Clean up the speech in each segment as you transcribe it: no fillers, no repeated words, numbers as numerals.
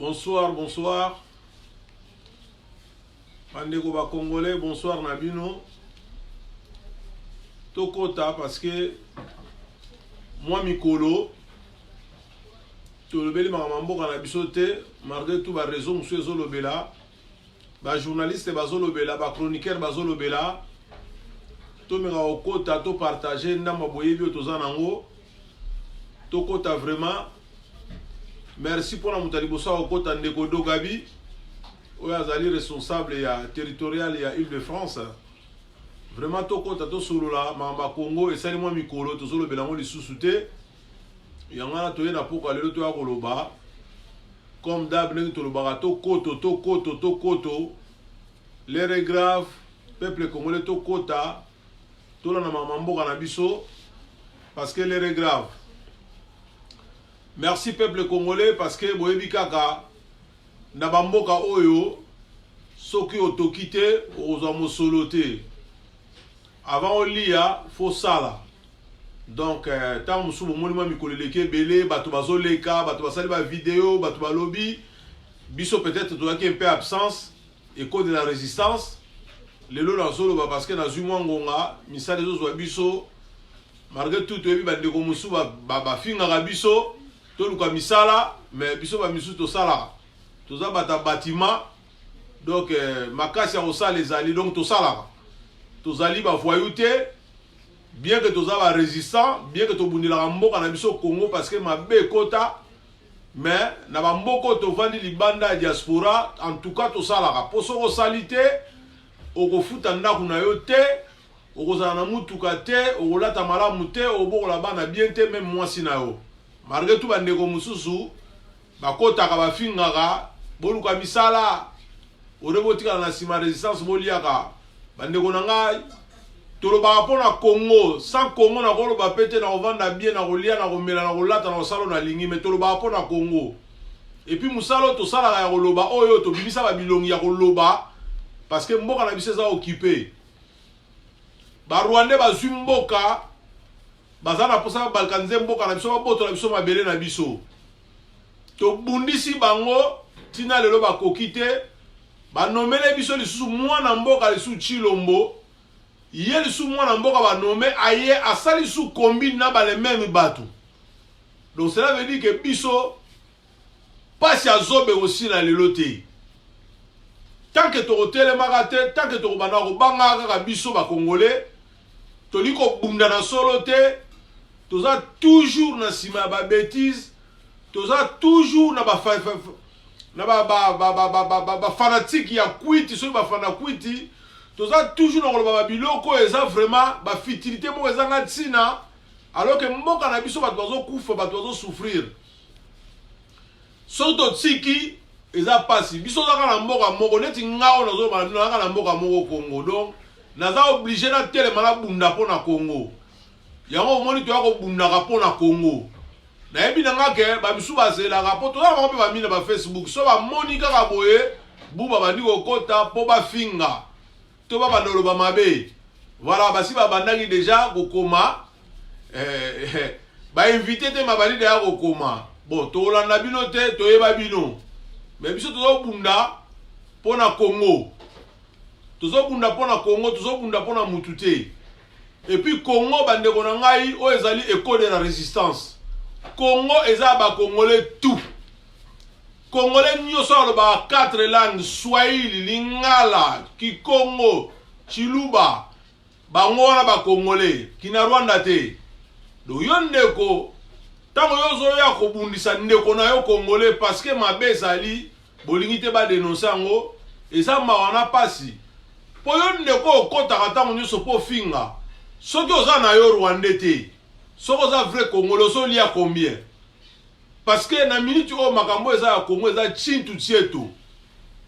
Bonsoir, bonsoir. Bandeko ba Congolais, bonsoir Nabino. Tokota parce que moi Mikolo, tout le bel mamambo kana bisote, malgré tout ba raison monsieur Zolobela, ba journaliste ba Zolobela, ba chroniqueur ba Zolobela, to mera okota to partager ndamba boyebi otozanango. Tokota vraiment. Merci pour la moutalibosa okota ndeko Dogabi. Oya azali responsable ya territorial ya Île-de-France. Vraiment tokota to solola mamba Congo et sali moi mikolo to solo belango lisusu te. Yangana to yena poko lelo to ya koloba. Comme d'hab ngi to loba to koto. L'air est grave. Peuple congolais to kota. To la na mamambo kana biso parce que l'air est grave. Merci peuple congolais parce que boyebi kaka na bamboka oyo soki otokite oza mosolote avant olia faut sala donc tant musu bomoni ma mikoleleke belé bato bazoleka bato basali ba vidéo bato balobi biso peut-être toaki un peu absence et cause de la résistance lelo na solo ba parce que na zumwa ngonga misale zo zwa biso malgré tout toyebi bandeko musu ba finga biso to luka misala mais biso ba misu to sala toza bata bâtiment donc makasi ya kosala ezali donc tosalaka tozali bavoyauté bien que toza ba résistant bien que tobundelaka mboka na biso Congo parce que mabe ekota mais na bamboko tovandi libanda ya diaspora en tout cas tosalaka po soko osali te okofuta ndako na yo te okozala na mutuka te okolata malamu te obokola bana bien te même mwasi na yo malgré tout bandeko mususu bakotaka bafingaka boluka misala orebotika na sima résistance boliaka bandeko na ngai tolobaka mpona Congo sans Congo na koloba pete na kovanda bien na kolia na komela na kolata na kosala na lingi mais tolobaka mpona Congo et puis musala tosalaka ya koloba oyo tobimisa babilongi ya koloba parce que mboka na biso eza occupé barwandais bazwi mboka baza na posa balkanze mboka na biso babotola biso mabele na biso tobundisi bango tina lelo bakoki te banomele biso lisusu mwana mboka lisusu Chilombo ye lisusu mwana mboka banome aye asali lisusu kombi na balememe bato donc cela veut dire que biso pasi azobe aussi na lelo te tant que tokotelemaka te tant que tokobanda kobanga kaka biso bakongolais toli kobunda na solo te toza toujours na sima ya babétise toza toujours na fanatique ya kwiti soki bafana kwiti toza toujours na koloba babiloko eza vraiment bafitilité moko ezanga ntina alors que mboka na biso bato bazokufa bato bazosouffrir soki totiki eza pasi biso ozaka na mboka moko neti ngao nazaka na mboka moko Congo donc naza obligé na telema na bunda mpona Congo yango omoni toya kobundaka mpona Congo nayebi na nga ke bamisu bazelaka mpo toza bango mpe bamina ba Facebook so bamoni kaka boye buba bandi kokota mpo bafinga to babandoloba mabe voilà basi babandaki deja kokoma bainvite te mabandi deya kokoma bon tolanda bino te toyeba bino mais biso tozobunda mpona Congo tozobunda mpona Congo tozobunda mpona mutu te et puis Congo bandeko na ngai oyo ezali école de la résistance Congo eza ba congolais tout congolais nyonso alobaka 4 langues swahili lingala kikongo chiluba bango wana ba congolais kina Rwanda te do yo ndeko tango yozoya kobundisa ndeko na yo congolais parce que mabe ezali bolingi te badenonse yango eza mawa na pasi po yo ndeko okotaka ntango nyonso po finga soki oza na yo Rwandais te soki oza vrai congolais ozolia combien parce que na minute oyo makambo eza ya Congo eza chintu tieto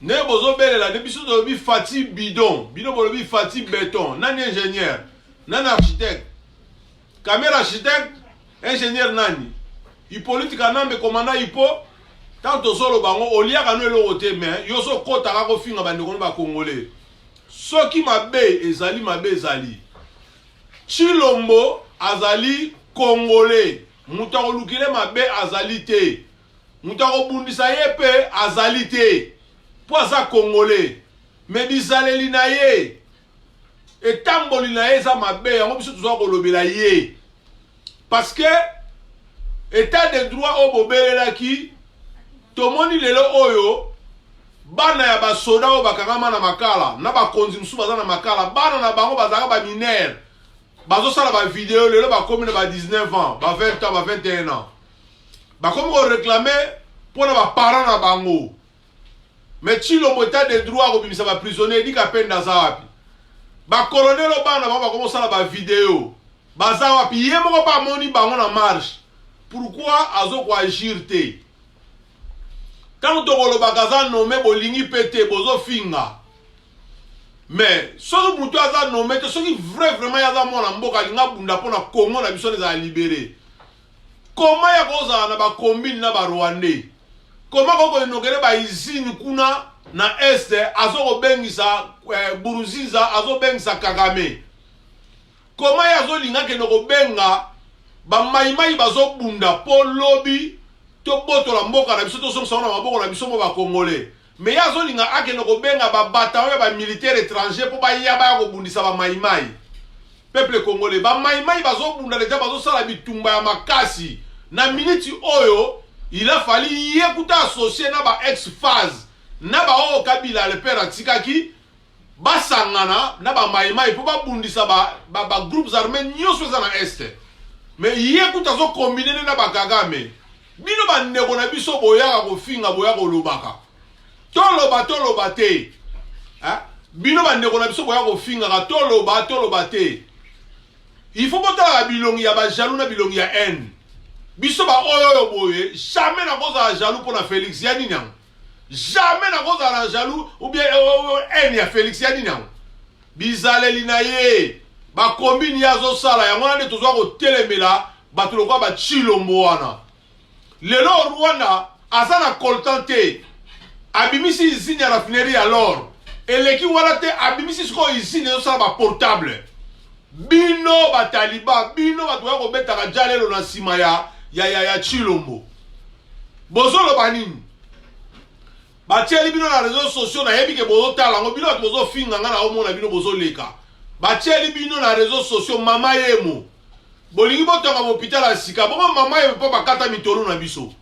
ne bozobelela de biso tolobi Fati bidon bino bolobi Fati béton nani ingénieur nani architecte camera architecte ingénieur nani Hippolyte Kanambe commandant Hippo tanto solo bango oliaka no eloko te mais yo so kotaka kofinga bandeko ba congolais soki mabe ezali Chilombo azali congolais muta olukile mabe azali te mutu akobundisa ye mpe azali te mpo aza congolais me bizaleli na ye etamboli na ye eza mabe yango biso tozwa kolobela ye parce que état de droit oyo bobelelaki tomoni lelo oyo bana ya basoda oyo bakangama na makala na bakonzi mosusu baza na makala bana na bango bazalaka baminere bazosala bavideo lelo bakomi na ba 19 ans ba 20 ans ba 21 ans bakomi koreklame mpo na baparent na bango me Tshilombo état de droit akobimisa baprisonnier edika penda aza wapi bakolonelo bana bango bakomi kosala bavideo baza wapi ye moko mpe amoni bango na marche pourquoi azokoagir te ntango tokolobaka aza nome bolingi mpe te bozofinga mais soki mutu aza nome te soki vraiment aza mwana mboka alinga bunda mpona kongo na biso ezala libere koma ya kozala na bakombine na barwandais koma kokoinokele baizini kuna na este azokobengisa buruziza azobengisa kagame koma ye azolinga kende kobenga bamaimai bazobunda mpo lobi tobotola mboka na biso tosomisa na maboko na biso mo bakongole me ye azolinga akende kobenga babataon ya bamilitaire étranger mpo baya baya kobundisa bamaimai peuple congolais bamaimai bazobunda deja bazosala bitumba ya makasi na miniti oyo il a fallu ye kuta associé na ba ex-phase na baoyo kabila le père atikaki basangana na bamaimai mpo babundisa groupes armés nyonso eza na este me ye kuta azokombine na bakagame bino bandeko na biso boyaka kofinga boyaka kolobaka toloba te bino bandeko na biso boyaka kofingaka toloba te il faut botalaka bilongi ya bajalou na bilongi ya haine biso baoyo boye jamais nakozala jaloux mpo na Félix ya nini yango jamais nakozala na jaloux ou bien haine ya Félix ya nini yango bizaleli na ye bakombini ye azosala yango wana nde tozwa kotelemela bato lokwa batshilombo wana lelo Rwanda aza na coltan te abimisi izine ya raffinerie ya lor eleki wana te abimisi sikoyo izine ezosala baportable bino bataliba bino bato ya kobetaka jalelo na nsima ya Tshilombo bozoloba nini batieli bino na réseaux sociaux nayebi ke bozotala yango bino bato bozofinga nga na omona bino bozoleka batieli bino na réseaux sociaux mama yemo bolingi botonga mohôpital ya sika bongo mama yemo mpo bakata mitolu na biso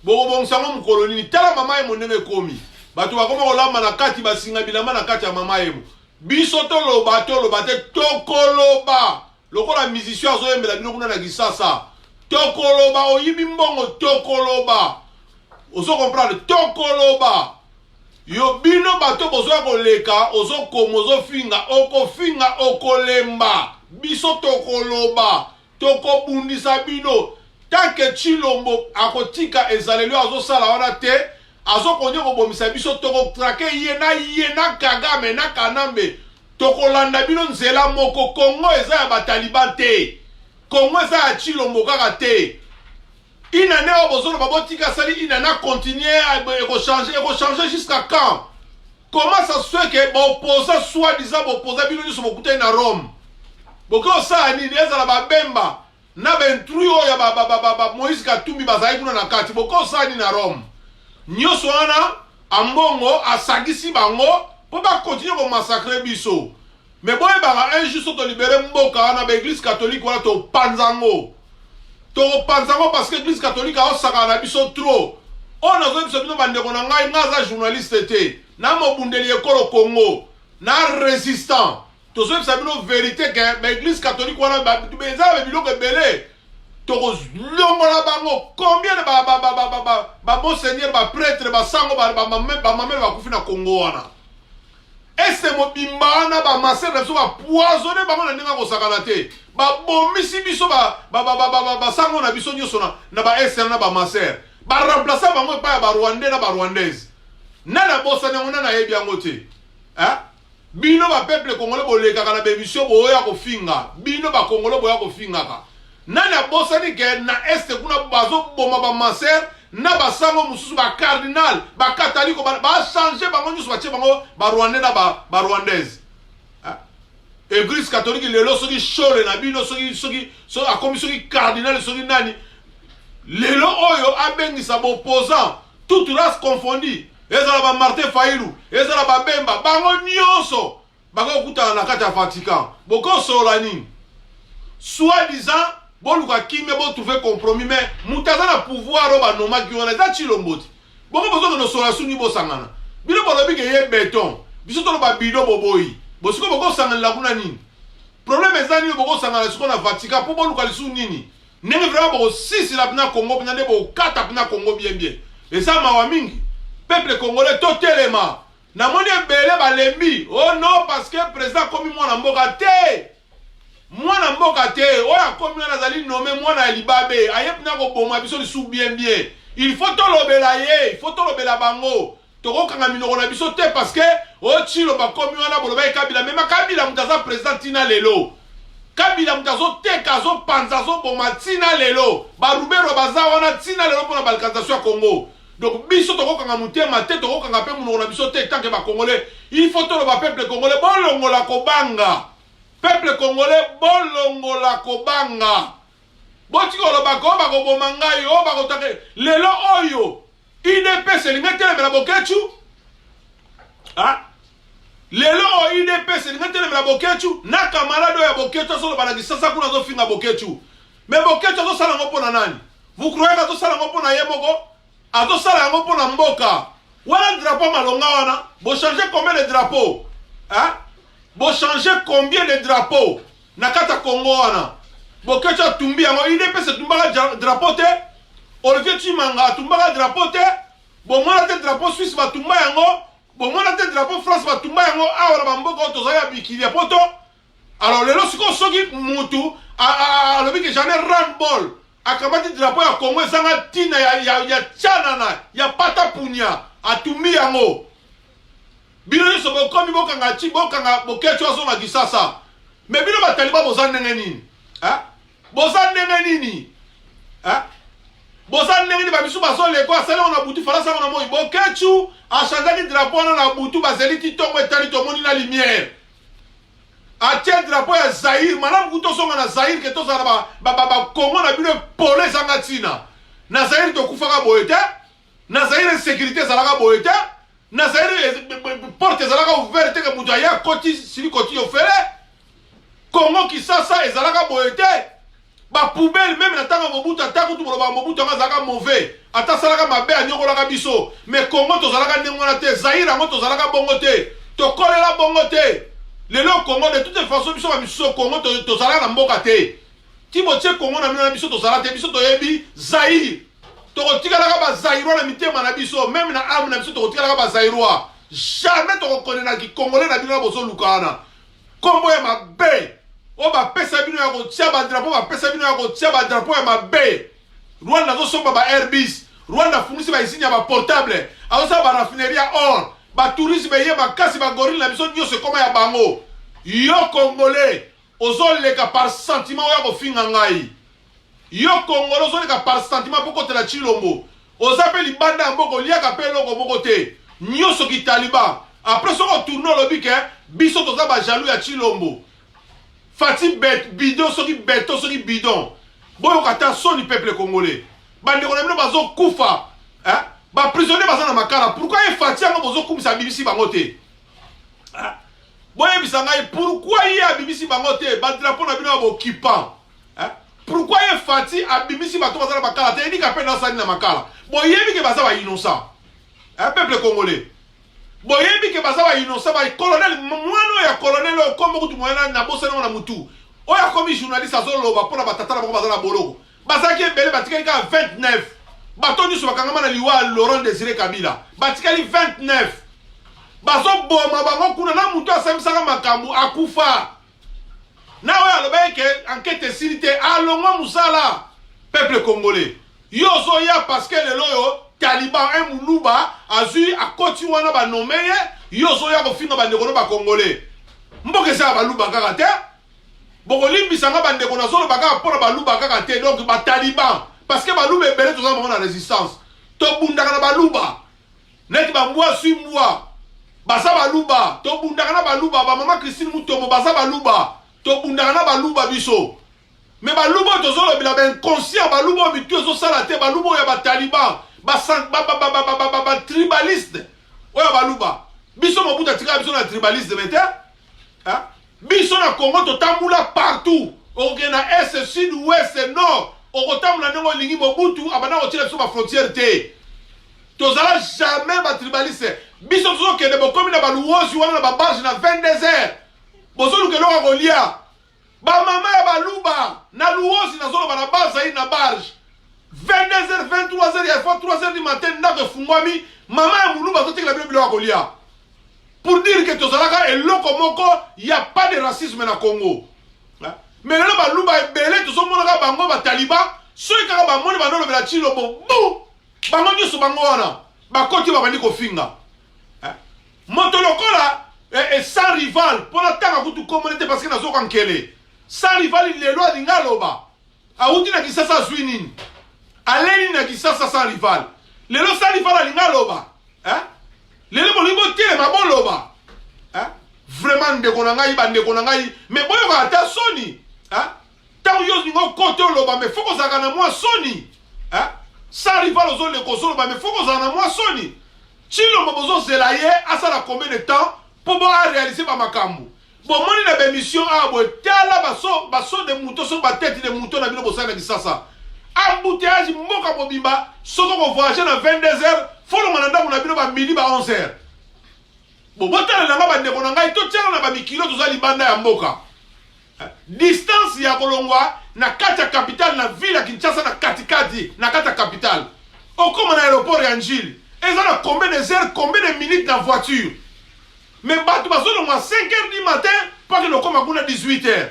bokobongisango mokolo nini tala mama yemo ndenge ekomi bato bakoma kolamba na kati basinga bilamba na kati ya mama yemo biso toloba te tokoloba lokola musicien azoyembela bino kuna na Kisasa tokoloba oyibi mbongo tokoloba ozo comprendre tokoloba yo bino bato bozoya koleka ozokoma ozofinga okofinga okolemba biso tokoloba tokobundisa bino tanke Tshilombo akotika ezaleli azosala wana te azokonye kobomisa biso tokotrake ye na Kagame na Kanambe tokolanda bino nzela moko Kongo eza ya bataliban te Kongo eza ya Tshilombo kaka te inane oyo bozoloba botika sali inana continuer ekochange jusqu'à quand comment ça se fait que boposa soi-disant boposa bino nyonso bokutani na Rome boke osala nini ezala babemba na bentrui oyo ya Moïse Katumbi bazali kuna na kati boke osala nini na Rome nyonso wana ambongo asagisi bango mpo bakontinue komasakre biso me boyebaka un jour so tolibere mboka wana baeglise catholique wana topanzango parce que église catholique aosakana na biso trop oyo nazoyi biso bino bandeko na ngai aza journaliste te na mobundeli ekolo Congo na résistant tozoyi bisa bino vérité ke baeglise catholique wana eza na biloko ebele tokozongola bango combien de bamonseigneur baprêtre basango bamamele bakufi na Congo wana ese mobimba wana bamaser na biso bapoisonne bango na ndenge akosakana te babomisi biso basango na biso nyonso na baester na bamaser baremplace bango epai ya barwandais na barwandaise nani abosani yango nani ayebi yango te bino bapeuple congolais bolekaka na bemission boya kofinga bino bakongolais boya kofingaka nani abosani ke na este kuna bazoboma bamaser na basango mosusu bacardinal bacatholiko bachange bango nyonso batie bango barwandais na barwandaise église catholique lelo soki shole na bino soki akomi soki cardinal soki nani lelo oyo abengisa boposant toute race confondue. Ezala ba Martin Fayulu, ezala ba Bemba, bango nyonso. Bango kuta na kati ya Vatican. Boko solani. Soi-disant, bon luka kimé bon trouver compromis mais mutaza na pouvoir ba noma ki on a chilomboti. Boko bozo no sola suni bo sangana. Bino bolobi ke ye béton. Biso to ba bido boboyi. Bosiko boko sangana la kuna nini. Problème ezani boko sangana siko na Vatican pour bon luka lisu nini. Nenge vraiment boko 6 la bina Congo bina de boko 4 bina Congo bien bien. Et ça mawa mingi. Peuple congolais totalement. Na moni ebele ba lembi. Oh non parce que président komi mwana mboka te. Mwana mboka te. Oya komi na zali nommé mwana libabe. Ayep na ko boma biso lisu bien bien. Il faut to lobela ye, il faut to lobela bango. Toko kanga minoko na biso te parce que o chilo ba komi wana boloba Kabila même Kabila mutaza président tina lelo. Kabila mutazo te kazo panzazo boma tina lelo. Ba Rubero baza wana tina lelo pour la balkanisation ya Congo. Donc biso toko kanga mutema te toko kanga pe munoko na biso te tant que ba congolais. Il faut to ba peuple congolais bolongo la kobanga. Peuple congolais bolongo la kobanga. Botiko lo bako bako bomangai o bako take lelo oyo. IDPS lingete la bokechu. Ah? Lelo o IDPS lingete la bokechu na camarade ya bokechu solo bana disasa kuna zo finga bokechu. Mais bokechu zo sala ngopo na nani? Vous croyez que zo sala ngopo na yemoko? Azo sala ngopo na mboka. Wala drapeau malonga wana. Bo changer combien de drapeaux? Hein? Bo changer combien de drapeaux? Na kata Congo wana. Bokechu tumbi yango IDPS tumbaka drapeau te. Olivier Chimanga tumbaka drapeau te. Bon mwana te drapeau Suisse ba tumba yango. Bon mwana te drapeau France ba tumba yango. Awala bamboka tozaya bikili poto. Alors lelo siko soki mutu alobi que j'en ai ras-le-bol. Akamati drapeau ya Congo ezanga tina ya tchanana ya pata punya atumbi yango. Bino nyonso bokomi bokanga chi bokanga bokechu azonga kisasa. Mais bino bataliba boza ndenge nini? Hein? Boza ndenge nini? Hein? Boza ndenge nini babisu baso leko asale ona butu fala sa ona moi bokechu a changé drapeau na butu bazeli titongo etali tomoni na lumière. A tiens drapeau ya Zaïre manam kuto songa na Zaïre ke to sala ba Congo na bino pole sanga tina. Na Zaïre to kufaka boyete. Na Zaïre sécurité zalaka boyete. Na Zaïre porte zalaka ouverte ke mutu ya koti sili koti ofele. Congo Kisasa ezalaka boyete. Ba poubelle même na tanga mobutu atako tu boloba mobutu nga zalaka mauvais. Ata salaka mabe anyokolaka biso. Mais Congo to zalaka ndengona te. Zaïre ngo to zalaka bongo te. To kolela bongo te. Lelo Congo de toute façon biso ba biso Congo to zalaka na mboka te. Timothée Congo na mina biso to zalaka te biso to yebi Zaïre. To kotikalaka ba Zaïrois na mitema na biso même na âme na biso to kotikalaka ba Zaïrois. Jamais to reconnaître ki Congolais na bino bozo lukana. Kombo ya mabe. O ba pesa bino ya kotia ba drapeau ba pesa bino ya kotia ba drapeau ya mabe. Rwanda zo somba ba Airbus. Rwanda fungisi ba isinya ba portable. Aosa ba raffinerie or. Ba tourisme ye ba kasi ba gorille na biso nyose koma ya bango. Yo Congolais ozo leka par sentiment ya kofinga ngai. Yo Congolais ozo leka par sentiment poko tela Chilombo. Oza pe libanda mboko liaka pe loko moko te. Nyoso ki Taliban. Après so ko tourner lobi ke biso toza ba jaloux ya Chilombo. Fati bidon soki beton soki bidon. Boyo kata soni peuple congolais. Bande konamino bazo kufa. Hein? Ba prisonnier baza na makara. Pourquoi ye Fati ngo bozo kumisa BBC bango te? Hein? Boye bisangai pourquoi ye a BBC bango te? Ba drapeau na bino ba occupant. Hein? Pourquoi ye Fati a BBC bato baza na makara te? Ni ka pe na sani na makara. Boye bi ke baza ba innocent. Hein peuple congolais. Boyebi ke baza ba innocent ba colonel mwano ya colonel o kombo kutu mwana na bosa na mutu. Oya komi journaliste azoloba pona batata na baza na boloko. Baza ki bele batikali ka 29. Batoni so bakangama na liwa Laurent Désiré Kabila. Batikali 29. Bazo boma bango kuna na mutu asamsaka makambu akufa. Na oya loba ke enquête silité alongo musala peuple congolais. Yo zo ya parce que le loyo Taliban un muluba azui akoti wana ba nomeye yozo ya kofinga ba ndeko ba congolais mboke sa ba luba kaka te boko limbisa nga ba ndeko na zolo baka pona ba luba kaka te donc ba Taliban parce que ba luba ebele toza mo na résistance to bundaka na ba luba net ba mwa sui mwa basa ba luba to bundaka na ba luba ba mama Christine Mutombo basa ba luba to bundaka na ba luba biso mais ba luba to zolo bila ben conscient ba luba bitu zo sala te ba luba ya ba Taliban. tribaliste oya baluba biso mobuta tika biso na tribaliste mete hein biso na Congo totambula partout oke na est sud ouest nord okotambula ndenge olingi mobutu abana kotila biso ba frontière te tozala jamais ba tribaliste biso tozokende bokomi na baluwozi wana na babarge na 22h bozolukeloko kolia bamama ya baluba na luwozi nazoloba na baza na barge 22h 23h ya fois 3h du matin ndako efungwami mama ya muluba azotekela bino biloko kolia pour dire que tozalaka eloko moko ya pas de racisme na Congo mais lelo baluba ebele tozomonaka bango bataliba soki kaka bamoni bandolobela Tshilombo bu bango nyonso bango wana bakoti babandi kofinga moto lokola sans rival mpona ntanga kutu komone te parce que nazoka nkele sans rival lelo alinga aloba awuti na Kisasa azwi nini aleni na Kisasa sans rival lelo sans rival alinga aloba lelo bolingi botelema boloba vraiment ndeko na ngai bandeko na ngai mais boyoka ata soni ntango yo olingi okote oloba mais fo kozalaka na mwa soni sans rival ozoleka ozoloba mais fo kozala na mwa soni Tshilombo bozozela ye asala combien de temps pour réaliser bamakambo bomoni na bémission awa boye tala baso de mouton so batete de mouton na bino bosala na Kisasa embouteillage mboka mobimba soko kovoyage na 22h folonga na ndako na bino bamidi ba 11h botala nanga bandeko na ngai totiaka na bamikilo toza libanda ya mboka distance ya kolongwa na kati ya capitale na ville ya Kinshasa na katikati na kati ya capitale okoma na aéroport ya Njili eza na combien de heures combien de minutes na voiture mais bato bazolongwa 5h du matin pake lokoma kuna 18h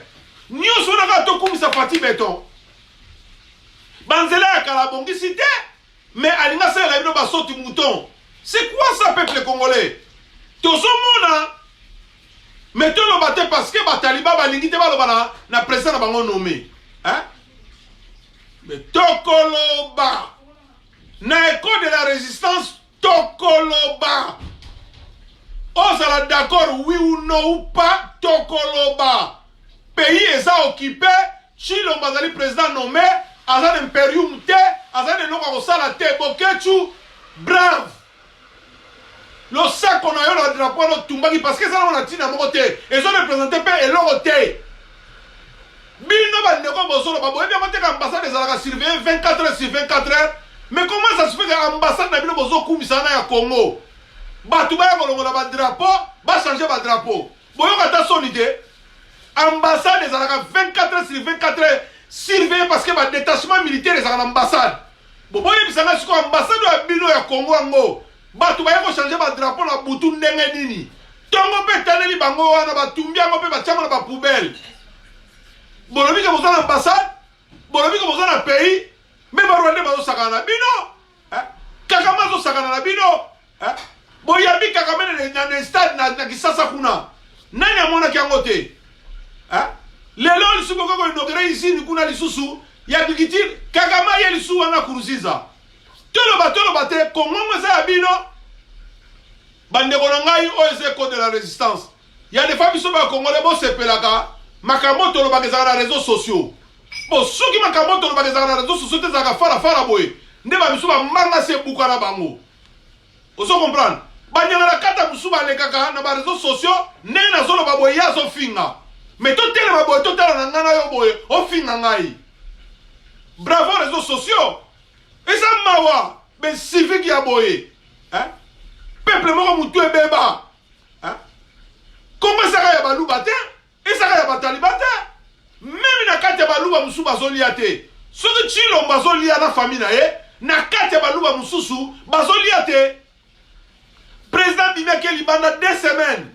nyonso onaka tokumisa Fati Beton banzela ya kala bongisi te mais alinga salela bino basoti mouton c'est quoi ça peuple congolais tozomona mais toloba te parce que bataliba balingi te baloba na président na bango nommé mais tokoloba na école de la résistance tokoloba ozala d'accord oui ou non ou pas tokoloba pays eza occupé Tshilombo azali président nommé aza imperium te aza eloko kosala te bokechu brave losako na yo na drapeau lotumbaki parce que ezala na ntina moko te ezorepresente mpe eloko te bino bandeko bozoloba boyebi yango te ka ambassade ezalaka surveille 24h sur 24h mais comment ça se fait que ambassade na bino bozokumisana ya Congo bato baya kolongola badrapeau bachange badrapeau boyoka ta soni te ambassade ezalaka 24h sur 24h surveillé parce que ba détachement militaire ezalaka na ambassade boyebisanga siko ambassade ya bino ya Congo yango bato baya kochange badrapeau na butu ndenge nini ntongo mpe etaleli bango wana batumbi yango mpe batiango na bapoubele bolobi ke boza na ambassade bolobi ke boza na pays me barwande bazosakana na bino Kagame azosakana na bino boyabi Kagame na stade na Kisasa kuna nani amonaki yango te lelo lisusu kokoko inogere izini kuna lisusu ya bigitire Kagame ye lisusu wana kuruziza toloba te kongongo eza ya bino bandeko na ngai oyo eza école de la résistance ya defa biso bakongole bosepelaka makambo tolobaka ezalaka na réseaux sociaux bo soki makambo tolobaka ezalaka na réseaux sociaux te ezalaka farafara boye nde babiso bamanga se ebuka na bango ozo comprendre banyanga na kata mosusu balekaka na baréseaux sociaux ndenge nazoloba boye ye azofinga mais totelema boye totala na ngai na yo boye ofinga ngai bravo réseaux sociaux eza mawa bensiviki ya boye peuple moko mutu ebeba kongo ezaka ya baluba te ezaka ya bataliba te meme na kati ya baluba mosusu bazolia te soki Tshilombo azolia na famille na ye na kati ya baluba mosusu bazolia te président bimaki libanda 2 semaines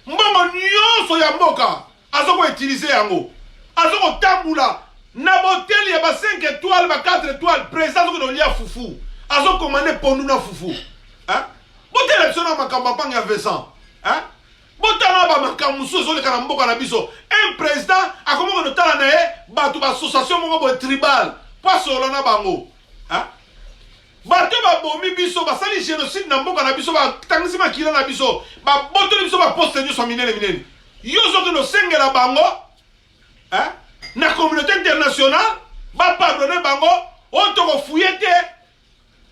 mbongo nyonso ya mboka azokoutilize yango azokotambula na boteli ya ba 5 étoiles ba 4 étoiles président azokolia fufu azokomande pondu na fufu botela biso na makambo apanga ya Vincent botala ba makambo mosusu ezoleka na mboka na biso un président akomoko notala na ye bato bassociation moko boye tribal po asolola na bango bato babomi biso basali génocide na mboka na biso batangisi makila na biso babotoli biso baposte nyonso minene minene yo soki nosengela bango na communauté internationale bapardonne bango oyo tokofuye te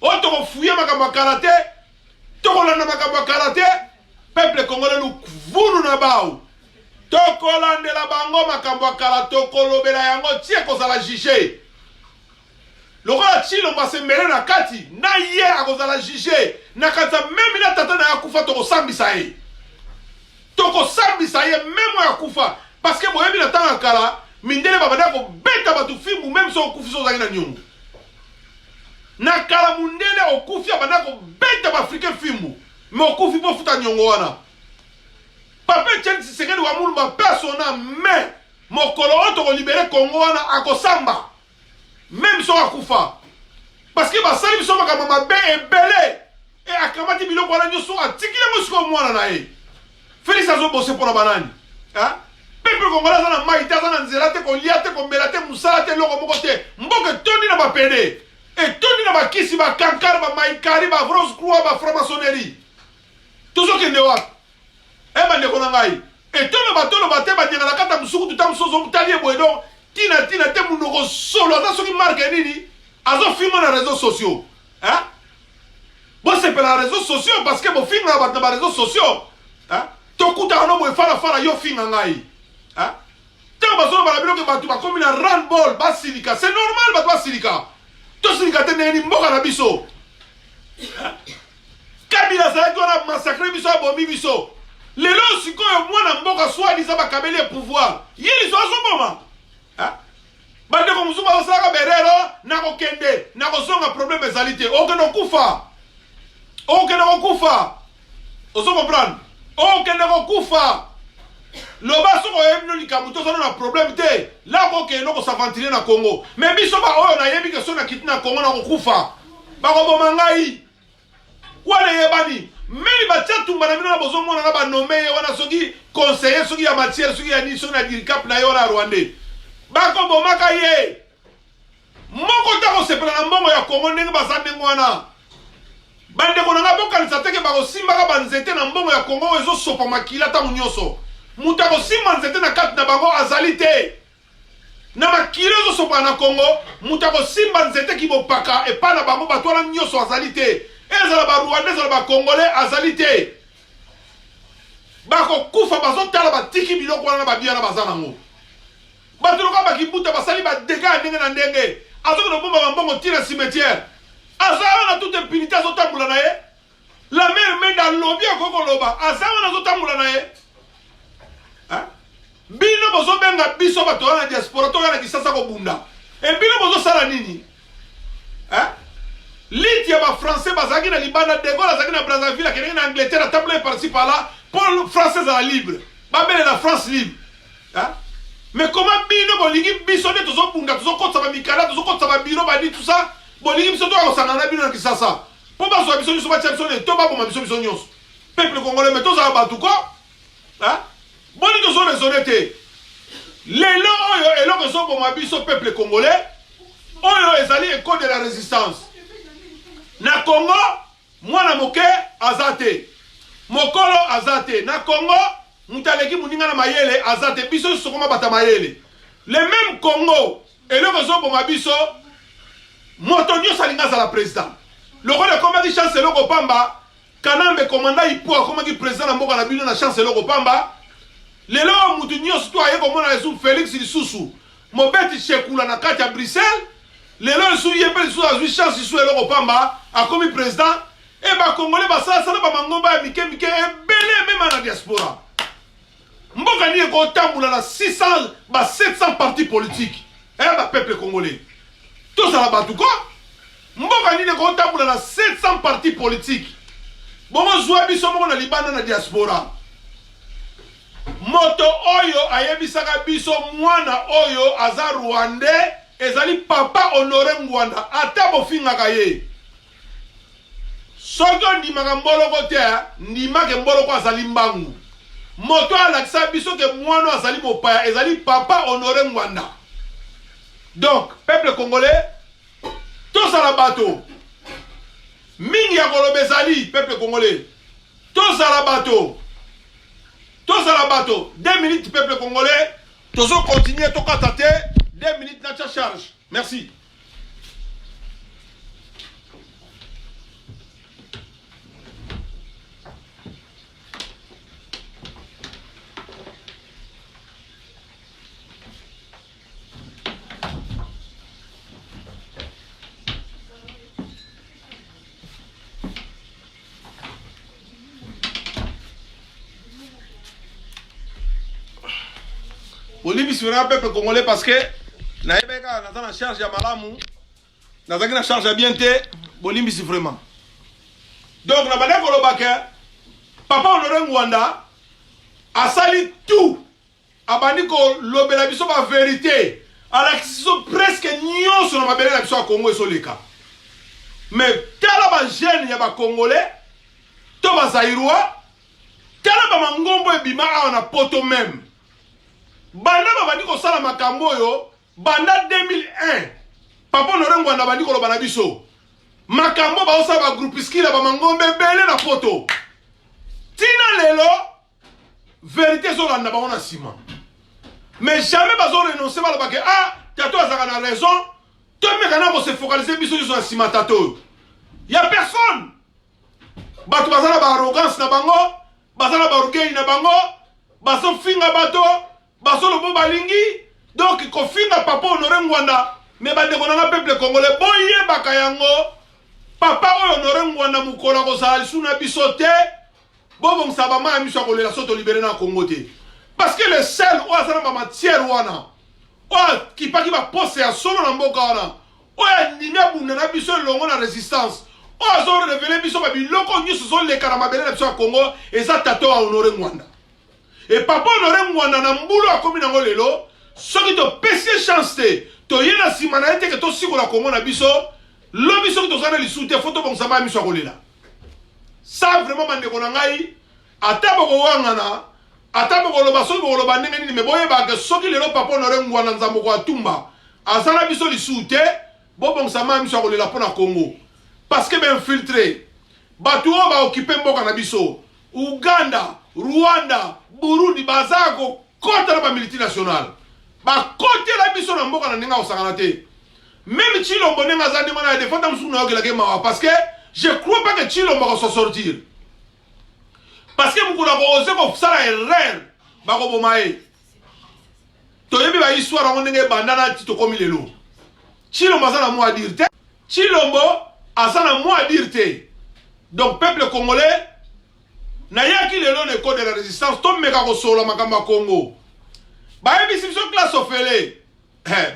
O toko fouiller makambo karaté, toko landa makambo karaté, peuple congolais nous vunu na bao. Toko lande la bango makambo karaté, toko lobela yango tie kozala jugé. Lokola chilo mbase mbele na kati, na ye akozala jugé, na kata même na tata na yakufa toko sambisa ye. Toko sambisa ye même ya kufa parce que boyebi na tanga kala mindele babanda ko beta batu fimu même so okufi so zaki na nyungu. Na kala mundele okufi abanda ko beta ba africain fimu mais okufi po futa nyongo wana. Papa Etienne Tshisekedi wa mulumba persona mais mokolo oto ko libérer Congo wana akosamba. Même so akufa. Parce que ba sali biso makambo mabe ebele et akamati biloko wana nyoso atikile mosiko mwana na ye. Félix azo bossé pour la banane. Hein? Peuple congolais na maïta na nzela te ko liate ko melate musala te loko moko te. Mboke tondi na ba pede. Et tondi na ba kisi ba kankar ba maïkari ba rose croix ba franc-maçonnerie. Toujours que ndewa. E ba ndeko na ngai. Et tolo ba te ba nyanga na kata musuku tutam sozo mutali boedo. Tina te munoko solo na soki marque nini. Azo filmer na réseaux sociaux. Hein? Bon c'est pour les réseaux sociaux parce que bon film na ba réseaux sociaux. Hein? Tokuta ono boy fara yo finga ngai. Hein? Tant bazo ba biloko batu ba komi na run ball ba silika. C'est normal ba ba silika. To silika te neni mboka na biso. Kabila za ko na massacrer biso abomi biso. Lelo sikoyo mwana mboka soi disant ba kabeli pouvoir. Yeli so azoboma. Hein? Bande ko muzuma osaka berero na ko kende na ko zonga problème ezalité. Okeno kufa. Okeno kufa. Ozo comprendre? Okeno kufa. Loba soko yebino likamuto so na problème te. La ko keno ko s'aventurer na Congo. Mais biso ba oyo na yebi ke so na kitina Congo na ko kufa. Ba ko boma ngai. Wale yebani. Meli ba tchatumba na bino na bozo mona na ba nommer wana soki conseiller soki ya matière soki ya ni so na diricap na yo na Rwandais. Bako bomaka ye moko tako sepela na mbongo ya Congo ndenge bazande ngwana bande ko nga bokanisa teke bako simbaka banzete na mbongo ya Congo ezo sopa makila ta munyoso mutako simba nzete na kati na bango azali te na makila ezo sopa na Congo mutako simba nzete ki bopaka e pa na bango batwala nyoso azali te ezala ba Rwandais ezala ba Congolais azali te bako kufa bazo tala batiki biloko wana na babia na bazana ngo Batuluka bakibuta basali ba dégâts ndenge na ndenge. Azoko no bomba mbongo tira cimetière. Azawa na toute impunité azotambula na ye. La mère menda lobi akoko loba. Azawa na azotambula na ye. Hein? Bino bozo benga biso bato na diaspora to na kisasa ko bunda. E bino bozo sala nini? Hein? Liti ya ba français bazaki na Libana de Gaulle azaki na Brazzaville akene na Angleterre table par-ci par-là pour français à libre. Ba belle la France libre. Hein? Mais comment bino bolingi biso de tozo bunga tozo kotsa ba mikala tozo kotsa ba biro ba di tout ça bolingi biso to ko sangana bino na kisasa po ba so biso ba tsa biso ne to ba bo ma biso nyos peuple congolais mais toza ba tout ko hein boni tozo raisonner lelo oyo eloko so bo ma biso peuple congolais oyo ezali école de la résistance na Congo mwana moke azate mokolo azate na Congo Moutaleki Mouninga na mayele azate biso sokoma bata mayele. Le même Congo et le réseau pour ma biso Motonio Salinga za la président. Le rôle de combat chance le Pamba Kanambe commandant Ipo comme qui président na mboka na bino na chance le Pamba. Le lo Moutonio toi ye comme na sous Félix Lisusu. Mobeti Chekula na kati ya Bruxelles. Le lo sous yepel sous azui chance sous le Pamba a comme président et ba congolais ba ça ba mangomba mike belé même na diaspora. Mboka ni ko tambula na 600 ba 700 partis politiques ba peuple congolais tout ça la batuko mboka ni ko tambula na 700 partis politiques bongo zwa biso moko na Libana na diaspora moto oyo ayebisaka biso mwana oyo aza Rwandais ezali papa Honoré Ngwanda ata bofingaka ye soki ndimaka mboloko te ndimake mboloko azali mbangu moto alakisa biso ke mwana azali mopaya ezali papa Honoré Ngwanda. Donc peuple congolais tous à la bateau mingi ya kolobe ezali peuple congolais tous à la bateau 2 minutes peuple congolais tozo continuer to katate 2 minutes na charge. Merci. Bolimi c'est vraiment peuple congolais parce que naebeka naza na charge ya malamu nazaki na charge ya bien te Bolimi c'est vraiment. Donc na bana koloba ke papa Honoré Ngwanda asali tout abandi ko lobela biso ba vérité ala kiso presque nyonso na mabele na biso ya Congo esoleka. Mais tala ba jeune ya ba congolais to ba zairwa tala ba mangombo ebima awa na poto même. Banda babandi ko sala makambo yo banda 2001 papa Honoré Ngwanda bandi ko loba na biso makambo ba osala ba groupiskila ba mangombe belé na poto tina lelo vérité zo landa ba on a sima mais jamais bazo renoncer ba loba ke ah tato azaka na raison to mekana ko se focaliser biso sur sima tato ya personne bato bazala ba arrogance na bango bazala ba orgueil na bango baso finga bato baso lobo balingi donc ko finga papa Honoré Ngwanda mais bande ko na peuple congolais boye bakayango papa Honoré Ngwanda mukola ko sala suna bisote bobo nsaba ma miso ko lela soto libéré na Congo te parce que le sel o azana ba matière wana o ki pa ki ba pose ya solo na mboka wana o ya nimia bunda na biso longo na résistance o azo révéler biso ba biloko nyiso zo le kana mabele na biso ya Congo eza tato wa Honoré Ngwanda et papa Honoré Ngwanda na mbulu akomi nango lelo soki to pesi chance te to yena sima na ete ke to sikola Congo na biso lobi soki to zana lisute photo bon samba miso akolela ça vraiment bande ko ngai ata boko wangana ata boko loba soki boko loba ndenge nini me boye ba ke soki lelo papa Honoré Ngwanda nzambo ko atumba azana biso lisute bo bon samba miso akolela pona Congo parce que ben infiltré batu o ba occuper mboka na biso Uganda Rwanda Burundi bazako contre la multinationale ba côté la biso na mboka na ninga osangana te même Chilombo nenga zandi mana défendre msuna okela ke mawa parce que je crois pas que Chilombo va s'en sortir parce que mukula ko oser ko sala erreur ba ko bomae to yebi ba histoire ngo ndenge bandana tito komi lelo Chilombo azana mo à dire te Chilombo azana mo à dire te donc peuple congolais na yaki lelo ne code de la résistance to meka ko solo makamba Congo ba yebi sibso classe ofele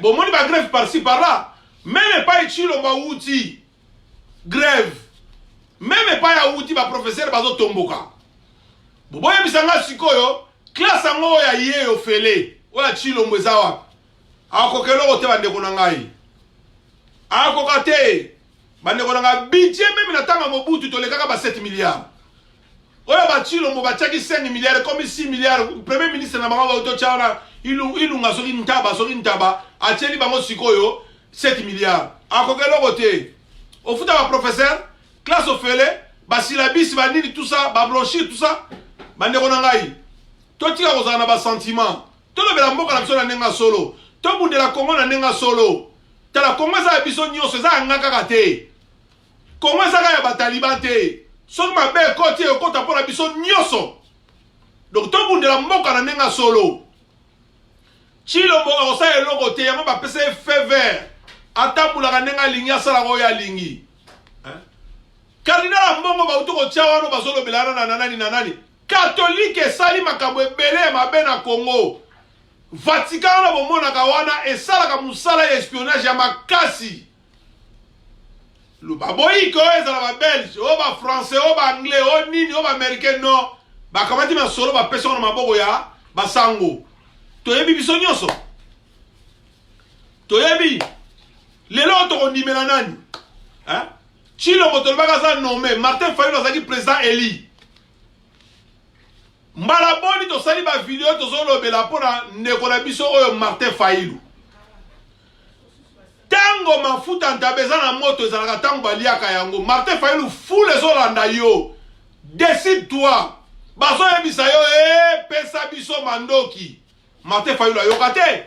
bon moni ba grève par-ci par-là même pas Chilombo outi grève même pas ya outi ba professeur bazo tomboka bo yebi sanga sikoyo classe ngo ya ye ofele oya Chilombo ezawa akokelo kote bande ko ngai akokate bande ko nga budget même na tanga Mobutu to lekaka ba 7 milliards oya ba Chilombo ba tchaki 5 milliards comme 6 milliards premier ministre na bango ba to chaona ilunga soki ntaba acheli bango sikoyo 7 milliards akokelo kote ofuta ba professeur classe ofele ba syllabus ba nini tout ça ba blanchir tout ça bande ko ngai to tika ko zana ba sentiment to lobela mboka na biso na nenga solo to bundela Congo na nenga solo tala Congo za biso nyonso za ngaka kate Congo za ya ba taliban te soki mabe ekoti ekota mpona biso nyonso donc to bundela mboka na nenga solo Chilombo akosala eloko te yango bapesa ye feu vert atambulaka ndenge alingi asalaka oyo alingi kardinal mbongo bauti kotia wana bazolobelana na nani katolike esali makambo ebele ya mabe na Congo Vatican wana bomonaka wana esalaka mosala ya espionnage ya makasi baboyiki oyo ezala babelge oyo bafrançais oyo baanglais oyo nini oyo baaméricain non bakamati masolo bapesa wana maboko ya basango toyebi biso nyonso toyebi lelo tokondimela nani Chilombo tolobaka aza nommé Martin Fayulu azalaki président eli mbala boni tosali ba video tozolobela mpona ndeko na biso oyo Martin Fayulu tango mafuta ntaba eza na moto ezalaka tango baliaka yango Martin Fayulu fule ezolanda yo décide toi bazoyebisa yo pesa biso mandoki Martin Fayulu ayoka te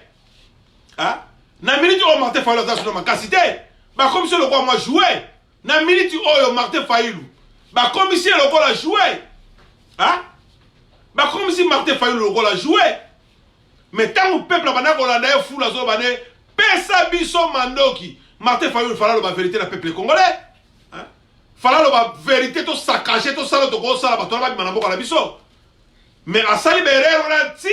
na minute oyo Martin Fayulu aza sino makasi te bakomisi lokola mwa jouer na minute oyo Martin Fayulu bakomisi lokola jouer bakomisi Martin Fayulu lokola jouer mais tango peuple bana kolanda ye fula zo bane pesa biso mandoki Martin Fayulu fala loba vérité na peuple congolais fala loba vérité to saccager to sala to ko sala bato ba bimana mboka na biso mais asali berero na ti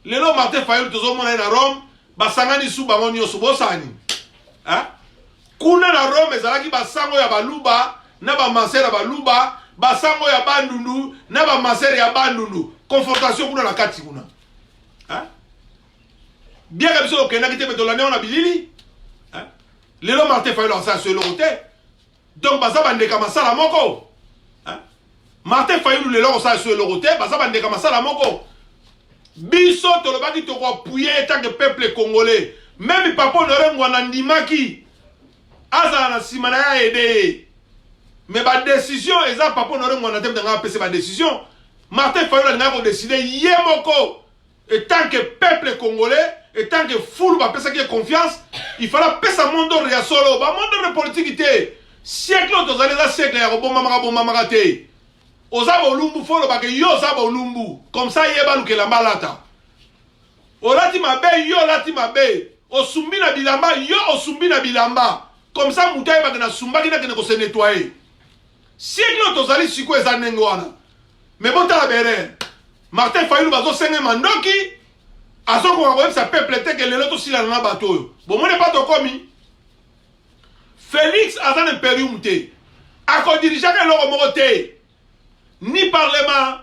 lelo Martin Fayulu tozomona na Rome basangani su bango nyonso bosani kuna na Rome ezalaki basango ya baluba na bamasere ya baluba basango ya bandundu na bamasere ya bandundu confrontation kuna na kati kuna bien que biso okendaki te betolani na bilili lelo Martin Fayulu asa so eloko te donc baza bandeka masala moko Martin Fayulu lelo asa so eloko te baza bandeka masala moko biso tolobaki tokoappuyer tant que peuple congolais même papa Honoré Ngouanda ndimaki azala na nsima na ya ede mais ba décision eza papa Honoré Ngouanda te mtanga apesa ba décision Martin Fayulu alingaki kodécider ye moko et tant que peuple congolais et tant que foule va penser qu'il y a confiance il fallait pesa monde ya solo ba monde de politique te siècle tozali za siècle ya bomama te oza bolumbu folo ba ke yo za bolumbu comme ça yeba lukela mbalata olati mabe yo lati mabe osumbi na bilamba yo osumbi na bilamba comme ça mutaye ba na sumbaki na ko se nettoyer siècle tozali siko eza ndenge wana mais bon tala bere Martin Fayulu bazo senge mandoki azoko wa sa peuple te que lelo to sila na bato yo bon mo ne pas to komi Félix azan imperium te ako diriger ke loko moko te ni parlement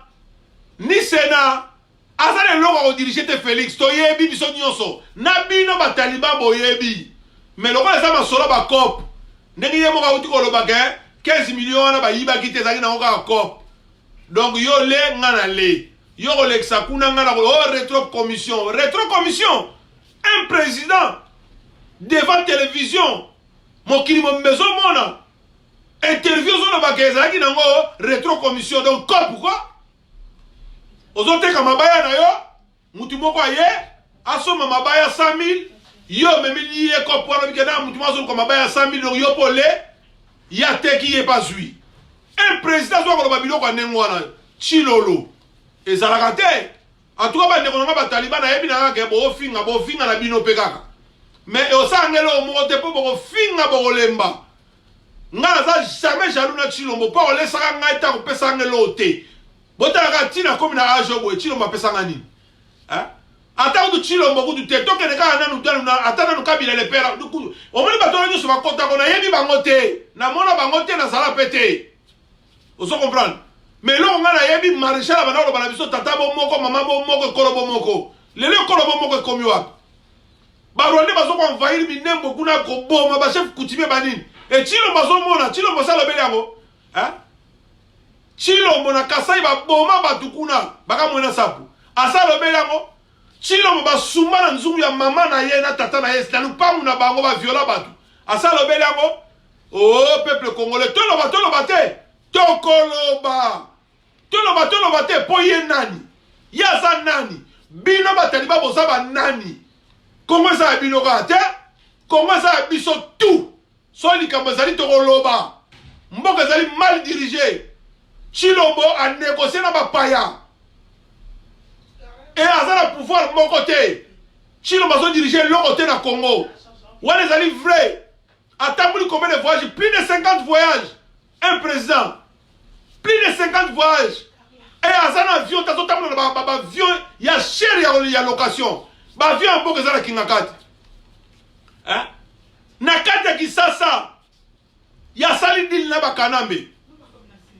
ni sénat azan loko ko diriger te Félix to yebi biso nyonso na bino ba taliban boyebi mais loko eza masolo ba cop ndenge ye moko uti ko loba ke 15 millions na ba yiba kite zaki na ko cop donc yo le ngana le yo Alexa kuna ngana ko rétro commission un président devant télévision mokili mo maison mona interview zo na bakeza ki nango rétro commission donc pourquoi ozote ka mabaya na yo mutu moko aye asoma mabaya 100 000 yo memili ye ko pour na mutu mazo ko mabaya 100 000 donc yo polé ya te ki est pas zui un président zo ko ba biloko nengwana chilolo ezalaka te en tout cas bandeko nanga bataliban nayebi nanga ke bofinga na bino mpe kaka mais osangela omoko te mpo bokofinga bokolemba nga naza jamais jaloux na Tshilombo mpo olesaka ngai ta kopesa ngelo te botalaka ntina komi na age boye Tshilombo apesanga nini ata kutu Tshilombo kutu te tokende kaka nanu ata nanu Kabila le père omoni bato na nyonso bakotako nayebi bango te namona bango te nazala mpe te ozo comprendre mais là on a yebi maréchal abana lo bana biso tata bo moko mama bo moko kolobo moko lelo kolobo moko komi wapi ba Rwanda bazo ko envahir binembo kuna ko boma ba chef coutumier banini et Tshilombo bazo mona Tshilombo sala bele yango Tshilombo na Kasai ba boma batu kuna baka mona sapu asala bele yango Tshilombo ba sumba na nzungu ya mama na ye na tata na ye na lupangu na bango ba viola batu asala bele yango oh peuple congolais tolo bate tokoloba toloba te po ye nani yaza nani bino bataliba boza ba nani Kongo eza bino ka te Kongo eza biso tout so likambo ezali tokoloba mboka ezali mal dirigé Tshilombo a négocié na bapaya et aza na pouvoir moko te Tshilombo azo dirigé loko te na Congo wana ezali vrai atamboli combien de voyages plus de 50 voyages un président plus de 50 voyages. Et à un avion, tu as un avion, il y a cher, il y a location. L'avion est un peu que Kingakat. Nakata qui ça, il y a Salidil Naba Kanambe.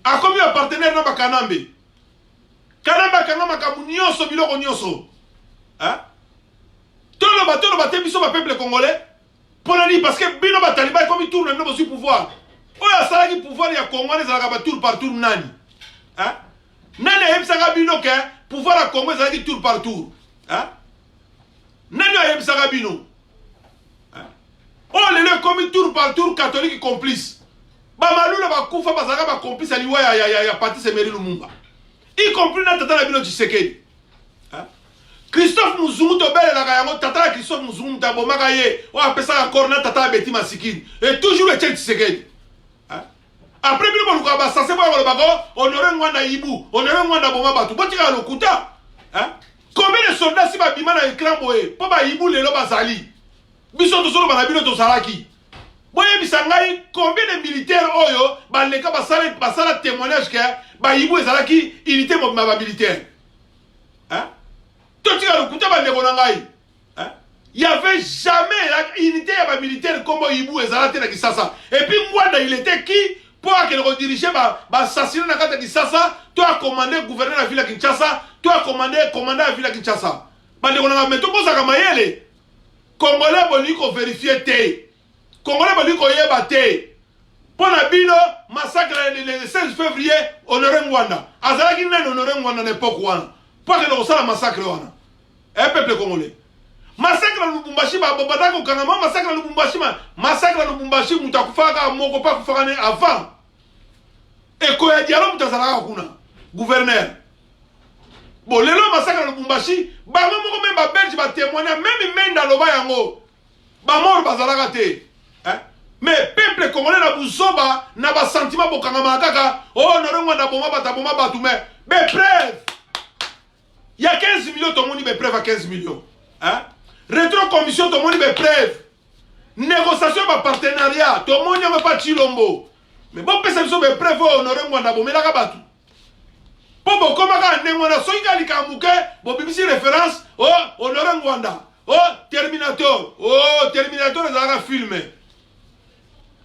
A combien de partenaires Naba Kanambe? Kanamba Kanama Kamunioso, Biloko Nyoso. Tout le bateau, biso ma peuple congolais. Pour le dire, parce que Bino Bataliba, comme il tourne, il n'a pas su pouvoir. Oh, il y a ça qui pouvoir, il y a Congo, il y a tour par tour, nani. Nani a yebisaka bino ke pouvoir à Congo, il y a tour par tour. Nani a yebisaka bino. Oh, les comme tour par tour, catholique complice. Bamalou na bakufa bazaka ba complice ali wa ya Patrice Emery Lumumba. Y compris na tata na bino Tshisekedi. Christophe Muzungu to bele la yango tata Christophe Muzungu ta bomaka ye o apesa encore na tata Betty Masikini et toujours le Tshisekedi. Après bino boluka ba sase boya ko bako Honoré Ngouanda Ibu Honoré Ngouanda boma batu botika lokuta. Combien de soldats si ba bima na écran boye po ba Ibu lelo bazali. Biso to solo bana bino to salaki. Boye bisangai combien de militaires oyo ba leka basala témoignage que ba Ibu ezalaki unité mo militaire. Il n'y avait jamais unité militaire comme Ibou et Zalate na Kisasa. Et puis Mwanda, il était qui pour qu'il redirige assassiner na Kata Kisasa, toi commander gouverneur la ville de Kinshasa, toi commander la ville de Kinshasa. Mais tout ça comme Mayele. Congolais boni ko vérifier té. Congolais boni ko yeba té. Pour la bino massacre le 16 février honoré Mwanda. Azalaki na honoré Mwanda n'époque wana. Pour que le massacre wana. Un peuple congolais. Massacre à Lubumbashi, Babadako Kanama, massacre à Lubumbashi, massacre à Lubumbashi, Moutakoufaka, Mokopa Koufakane avant. Et quand il y a dialogue, Moutazara Kuna, gouverneur. Bon, le massacre à Lubumbashi, Bama Moko même Belge va témoigner, même Menda Loba Yango, Bamor Bazaragate. Mais peuple congolais n'a pas n'a pas sentiment pour Kanama Kaka, oh, non, on a bomba bataboma batoume. Mais bref, il y a 15 millions, tout le monde est prêt à 15 millions. Rétro-commission, tout le monde est prêt. Négociation par partenariat, tout le monde n'est pas Chilombo. Mais bon, perception est prêt pour honorer Mwanda, mais là, Kabatu. Pour bon, comment on a soigné les Kamouké, bon, BBC référence, oh, honorer Mwanda, oh, Terminator, les a filmé.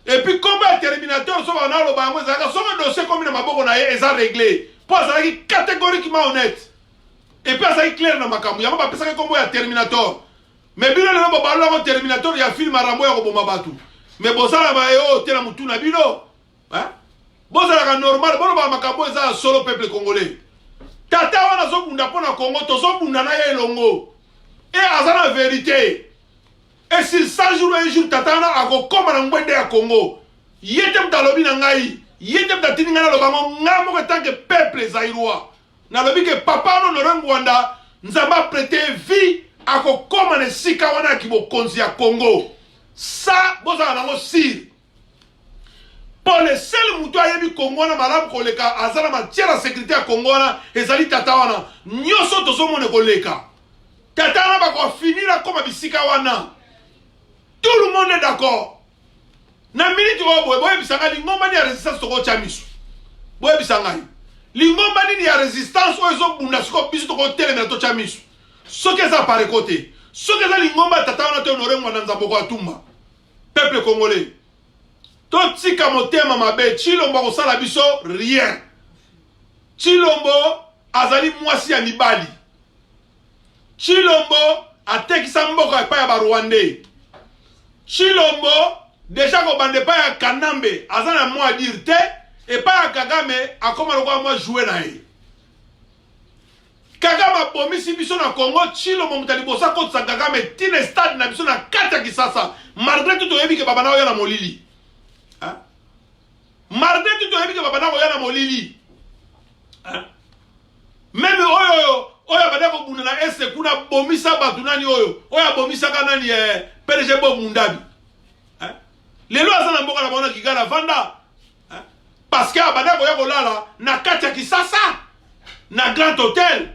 Et puis, combien de Terminator sont en Alabama, ils ont un dossier comme il m'a beaucoup ils ont réglé. Pour ça, il est catégoriquement honnête. Et puis, ça est clair dans ma caméra. Il n'y a pas de combo à Terminator. Mais bien, il y a un Terminator, il y a un film à Rambo et à Bomabatu. Mais bon, ça, il y a un film à Bino. Bon, ça, c'est normal. Bon, ma caméra, c'est un solo peuple congolais. Tata, on a zobunda pour le Congo, to zobunda na yelongo. Et à la vérité. Et si 100 jours, un jour, Tata, on a comme un mbwende à Congo. Yetem talobi na ngai. Yetem tatini ngana lobango. Ngamo que tant que peuple zaïrois. Na lobi que papa no noren Rwanda nzamba prêter vie à kokoma ne sika wana ki bo konzi ya Congo. Ça boza na ngo sir. Pour le seul mutu ayebi Congo na malamu koleka azala matière de sécurité à Congo na ezali tata wana nyoso tozomone koleka. Tata na ba ko finir comme bisika wana. Tout le monde est d'accord. Na minute wo boye bisanga lingomba ni résistance to ko chamisu. Boye bisanga lingomba nini ya résistance oyo bunda siko biso to ko telemela to chamisu. Soki eza par côté. Soki eza lingomba tata wana to honorer mwana nzambo ko atumba. Peuple congolais. To tika motema mabe Chilombo ko sala biso rien. Chilombo azali mwasi ya mibali. Chilombo atekisa mboka epai ya ba Rwandais. Chilombo déjà ko bande pa ya Kanambe azana moi dire te et pas Kagame akoma lokwa moi jouer na ye. Kagame bomisi biso na Congo Chilombo mutali bosa ko sa Kagame tine stade na biso na kata Kisasa malgré tout oyebi ke baba na oya na molili. Hein? Malgré tout oyebi ke baba na oya na molili. Hein? Même oyo bada ko bunda na este kuna bomisa batu nani oyo bomisa kanani PDG Bob Mundabi. Hein? Les lois sont en boka na bona kigala vanda. Hein? Parce que abada ko ya kolala na kati Kisasa na Grand Hôtel.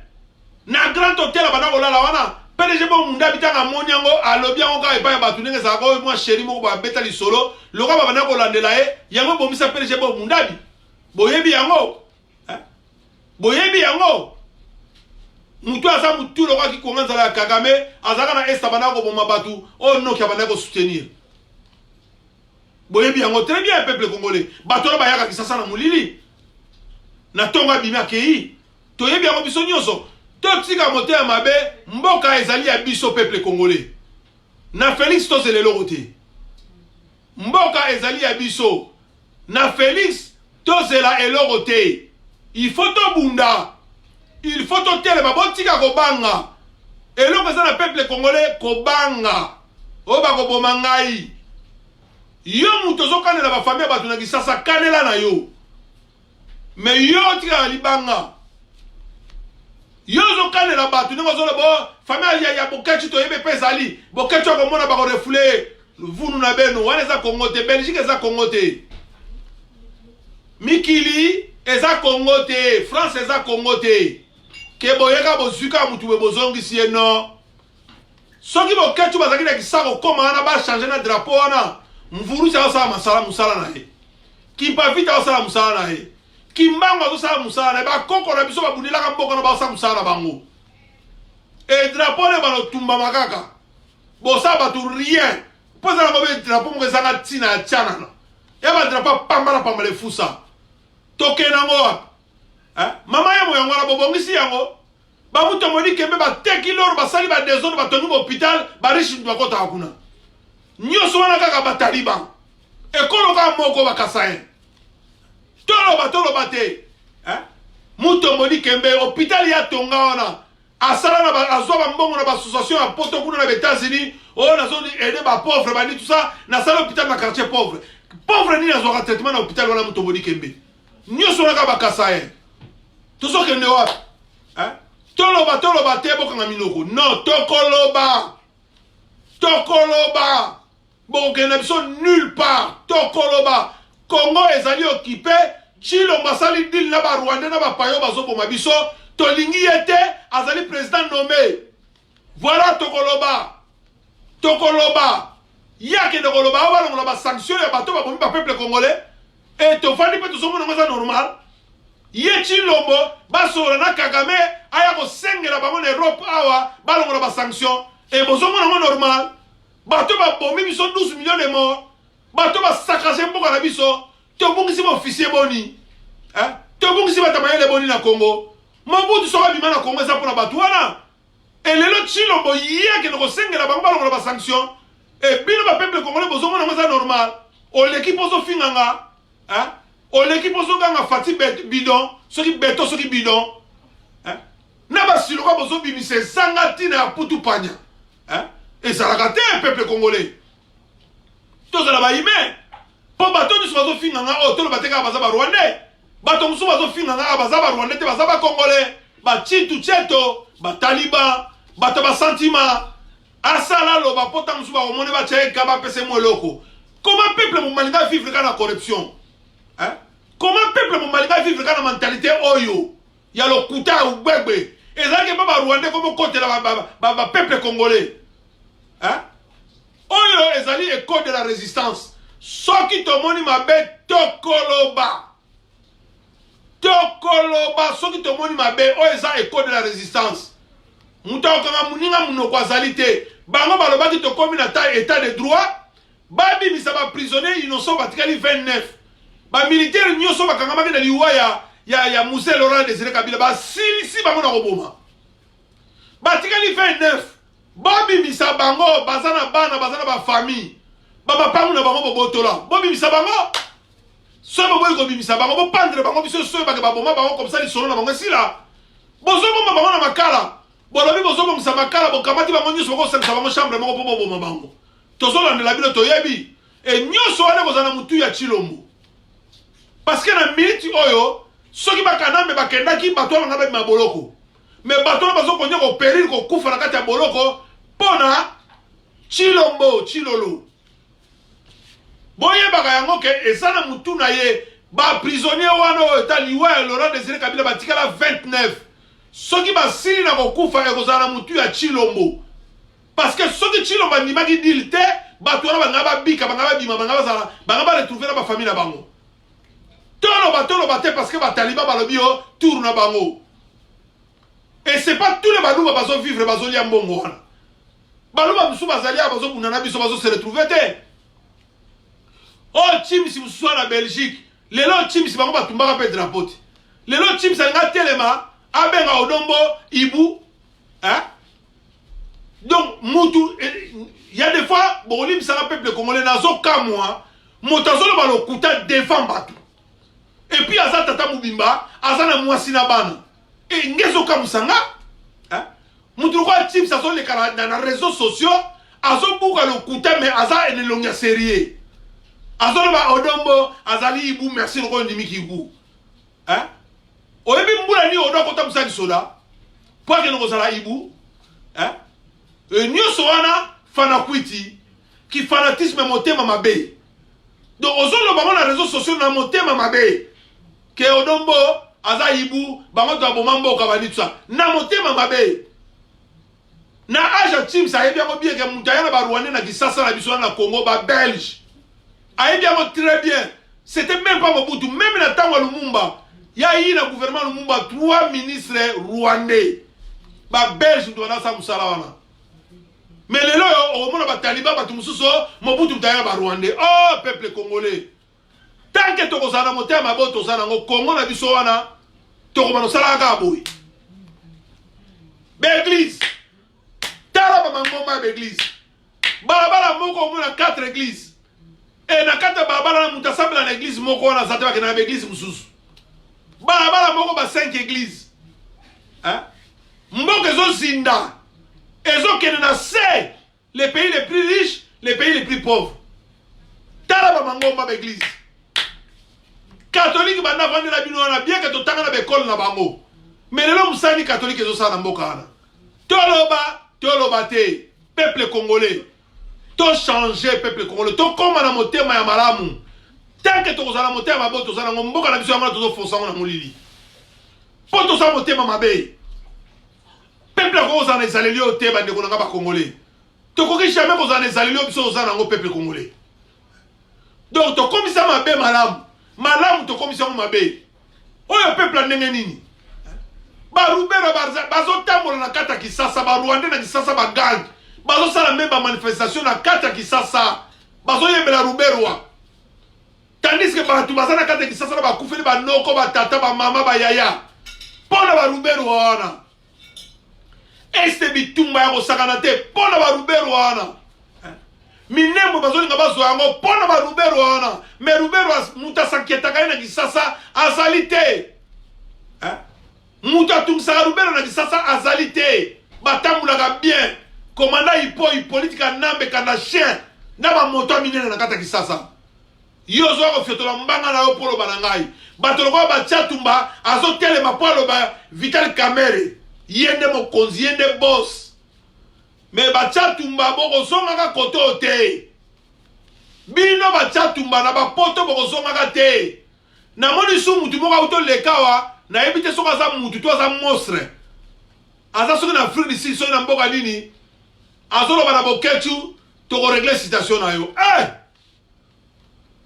Na Grand Hôtel abada ko lala wana PDG Bob Mundabi tanga monyango alobi yango ka epa batu ndenge za ko moi chéri moko ba beta li solo loka baba na ko landela yango bomisa PDG Bob Mundabi. Boyebi yango. Hein? Boyebi yango. Mutu asa mutu loka ki konga nzala ya Kagame azaka na esta bana ko boma batu o no kia bana ko soutenir. Boyebi yango très bien peuple congolais. Bato ba yaka Kisasa na mulili. Na tonga bima kei. Toyebi yango biso nyoso. To tika moteur mabe mboka ezali ya biso peuple congolais. Na Félix to zelelo roté. Mboka ezali ya biso. Na Félix to zela eloroté. Il faut to bunda. Il faut to tele babotika kobanga. Eloko za na peuple congolais kobanga. Oba ko bomangai. Yo mutozo kanela ba famille batu na Kisasa kanela na yo. Mais yo tika libanga. Yo zo kanela batu ngo zo bo famille ya bokechi to yebe pesali. Bokechi ko mona ba ko refouler vunu na beno wana za Congo te Belgique za Congo te. Mikili eza Congo te, France eza Congo te. Ke boyeka bozuka mutu be bozongi sie no. Soki bokechi bazaki na Kisasa ko mana ba changer na drapeau wana. Mvuru cha osala masala musala na he. Kimpavita osala musala na he. Kimbango osala musala na he. Ba koko na biso ba bunila ka mboko na ba osala musala na bango. Et drapeau ne balo tumba makaka. Bon ça va tout rien. Pose la mauvais drapeau mo zanga tina tiana. Ya ba drapeau pambala pambale fusa. Toke nango. Hein? Mama ya mo yango na bobongisi yango. Ba muto moni kembe ba teki lor ba sali ba désordre ba tonu hôpital ba riche ndo kota hakuna. Nyoso wana kaka ba taliban. Ekolo ka moko ba kasayen. Tolo ba te. Hein? Muto moni kembe hôpital ya tonga wana. Asala na ba azoba mbongo na ba association ya poto kuna na États-Unis, oh na zone aider ba pauvre ba ni tout ça, na sala hôpital na quartier pauvre. Pauvre ni na zo traitement na hôpital wana muto moni kembe. Nyoso wana ba kasayen. Tout ça que ne wa. Hein? Toloba te boka na minoko. Non, tokoloba. Bon que ne sont nulle part. Tokoloba. Congo ezali occupé, Chilo masali dil na ba Rwanda na ba payo bazo boma biso, tolingi yete azali président nommé. Voilà tokoloba. Yake de koloba on ba sanction ya bato ba bomi ba peuple congolais et to fandi pe to somo na normal. Yechi lombo basola na Kagame aya ko sengela bango na Europe awa balongola ba sanction et bozongo na normal bato ba bomi biso 12 millions de morts bato ba saccager mboka na biso to bongisi ba officier boni hein to bongisi ba tamayele boni na Congo Mobutu soka bima na Congo za pona bato wana et lelo chilombo yeke ko sengela bango balongola ba sanction et bino ba peuple congolais bozongo na normal o l'équipe ozo finganga hein o l'équipe ozo ganga fati bidon soki beto soki bidon hein na ba siloka bozo bimise sanga tina ya putu panya hein et ça la gâté peuple congolais to za la ba ime po bato ni sozo finganga o to lo bateka baza ba rwandais bato muso bazo finganga baza ba rwandais te baza ba congolais ba chitu cheto ba taliban bato ba sentiment asala lo ba pota muso ba omone ba cheka ba pese mo loko. Comment peuple mon malinga vivre dans la corruption? Hein? Comment peuple mon malinga vivre dans la mentalité oyo? Il y a le kuta ou bébé. Et ça que pas Rwandais comme côté la peuple congolais. Hein? Oyo ezali école de la résistance. Soki to moni mabe tokoloba. Soki to moni mabe oyo eza école de la résistance. Muta okanga muninga munoko azalité. Bango balobaki to komi na état de droit. Babi misaba prisonnier innocent batikali 29. Ba militaire nyoso bakanga maki na liwa ya Moussé Laurent Désiré Kabila ba si bango na koboma. Batikali 29. Babi misaba bango bazana bana bazana ba famille. Baba pangu na bango bobotola. Babi misaba bango. So bobo ko bimisa bango bo pendre bango biso so ba boma bango comme ça li solo na bango sila. Bozo bomba bango na makala. Bolobi bozo bomba makala bo kamati bango nyoso ko sema bango chambre bango bo bomba bango. Tozolo la bino toyebi et nyoso wana kozana mutu ya Chilombo parce que na minute oyo soki bakana me bakendaki bato nga ba maboloko mais bato bazo konya ko périr ko kufa na kati ya boloko pona Chilolo boye baka yango ke ezana mutu na ye ba prisonnier wana o taliwa Laurent Désiré Kabila batikala 29 soki basili na ko kufa e kozana mutu ya Chilombo. Parce que ceux qui sont en train de dire que bato wana bangaba bika bangaba bima bangaba zala bangaba retrouver na ba famille na bango. Tolo bate parce que ba taliban balobi o tourne na bango. Et c'est pas tous les balou bazo vivre bazo lia mbongo wana. Balou bazo bazalia bazo bunana biso bazo se retrouver te. Oh team si vous soyez en Belgique, les lots team si bango batumba pe drapeau. Les lots team ça nga telema abenga odombo ibu hein. Donc, il y a des fois, bon, il y a un peuple congolais, nazo kamwa, motazo ba lo kuta défend batu. Et puis, aza tata mubimba, aza na mwasina bana. Et ngezo kamusanga, hein? Moutou kwa type, ça sont les dans les réseaux sociaux, azo bouka lo kuta, mais aza ene longia sérieux. Azo ba odombo, azali ibu, merci le roi ndimiki ibu. Hein? Oyebi mbula ni odo kota musaki soda, pour que nous zala ibu, hein? Nyoso wana fanakwiti ki fanatisme motema mabe. Donc ozolo bango na réseaux sociaux na motema mabe. Ke odombo aza ibu bango to bomambo ka bani tsa na motema mabe. Na aja team sa yebi ko bien ke mutayana ba Rwanda na Kisasa na biso na Congo ba Belge. Ayebi ko très bien. C'était même pas Mobutu, même na tango Lumumba. Ya yi na gouvernement Lumumba 3 ministres rwandais. ba belge to na sa musala wana mais lelo au monde ba taliban ba tumususo Mobutu mutaya ba rwandais oh peuple congolais tant que to kozana motema bo to zana ngo Congo na biso wana to ko bano sala ka boy l'église tala ba mangoma l'église balabala moko mona 4 églises et na 4 balabala na mutasabla na église moko wana zate ba na église mususu balabala moko ba 5 églises hein mboka ezo zinda ezo kene na se les pays les plus riches les pays les plus pauvres tala ba mangoma l'église catholique banda vande na bino wana bien que to tanga na bekol na bango mais lelo musani catholique ezo sala mboka wana toloba te peuple congolais to changer peuple congolais to koma na motema ya malamu tant que to kozala motema bo to zala mboka na biso yango to fonsa na molili po to sa motema mabe peuple kozala na ezaleli o te bande ko na ba congolais to koki jamais kozala na ezaleli o biso kozala ngo peuple congolais donc to komisa mabe malamu to komisa mabe oyo peuple ndenge nini barubero bazo tambola na kata Kisasa baruande na Kisasa bagang bazo sala même manifestation na kata Kisasa bazo yembela ruberwa tandis que batu bazana kata Kisasa ba kufeli ba noko ba tata ba mama ba yaya pona ba ruberwa wana este bitumba ya kosakana te pona ba ruberwa wana minembo bazo linga bazo yango pona ba ruberwa wana mais ruberwa mutasakieta kaina Kisasa azalite Mouta Tumsa Rubero na Kisasa azalité batambulaka bien commandant Hippolyte Kanambe kana chien na ba moto minene na kata Kisasa yozo ko fiotola mbanga na opolo banangai batoloko ba Chatumba azotele mapolo ba Vital Kamerhe yende mokonzi yende boss mais ba Chatumba boko zonga ka koto te bino ba Chatumba na ba poto boko zonga ka te na moni su mutu moko auto lekawa na ebite soka za mutu to za monstre aza soki na Afrique du Sud so na mboka nini azoloba na boketu to ko régler situation na yo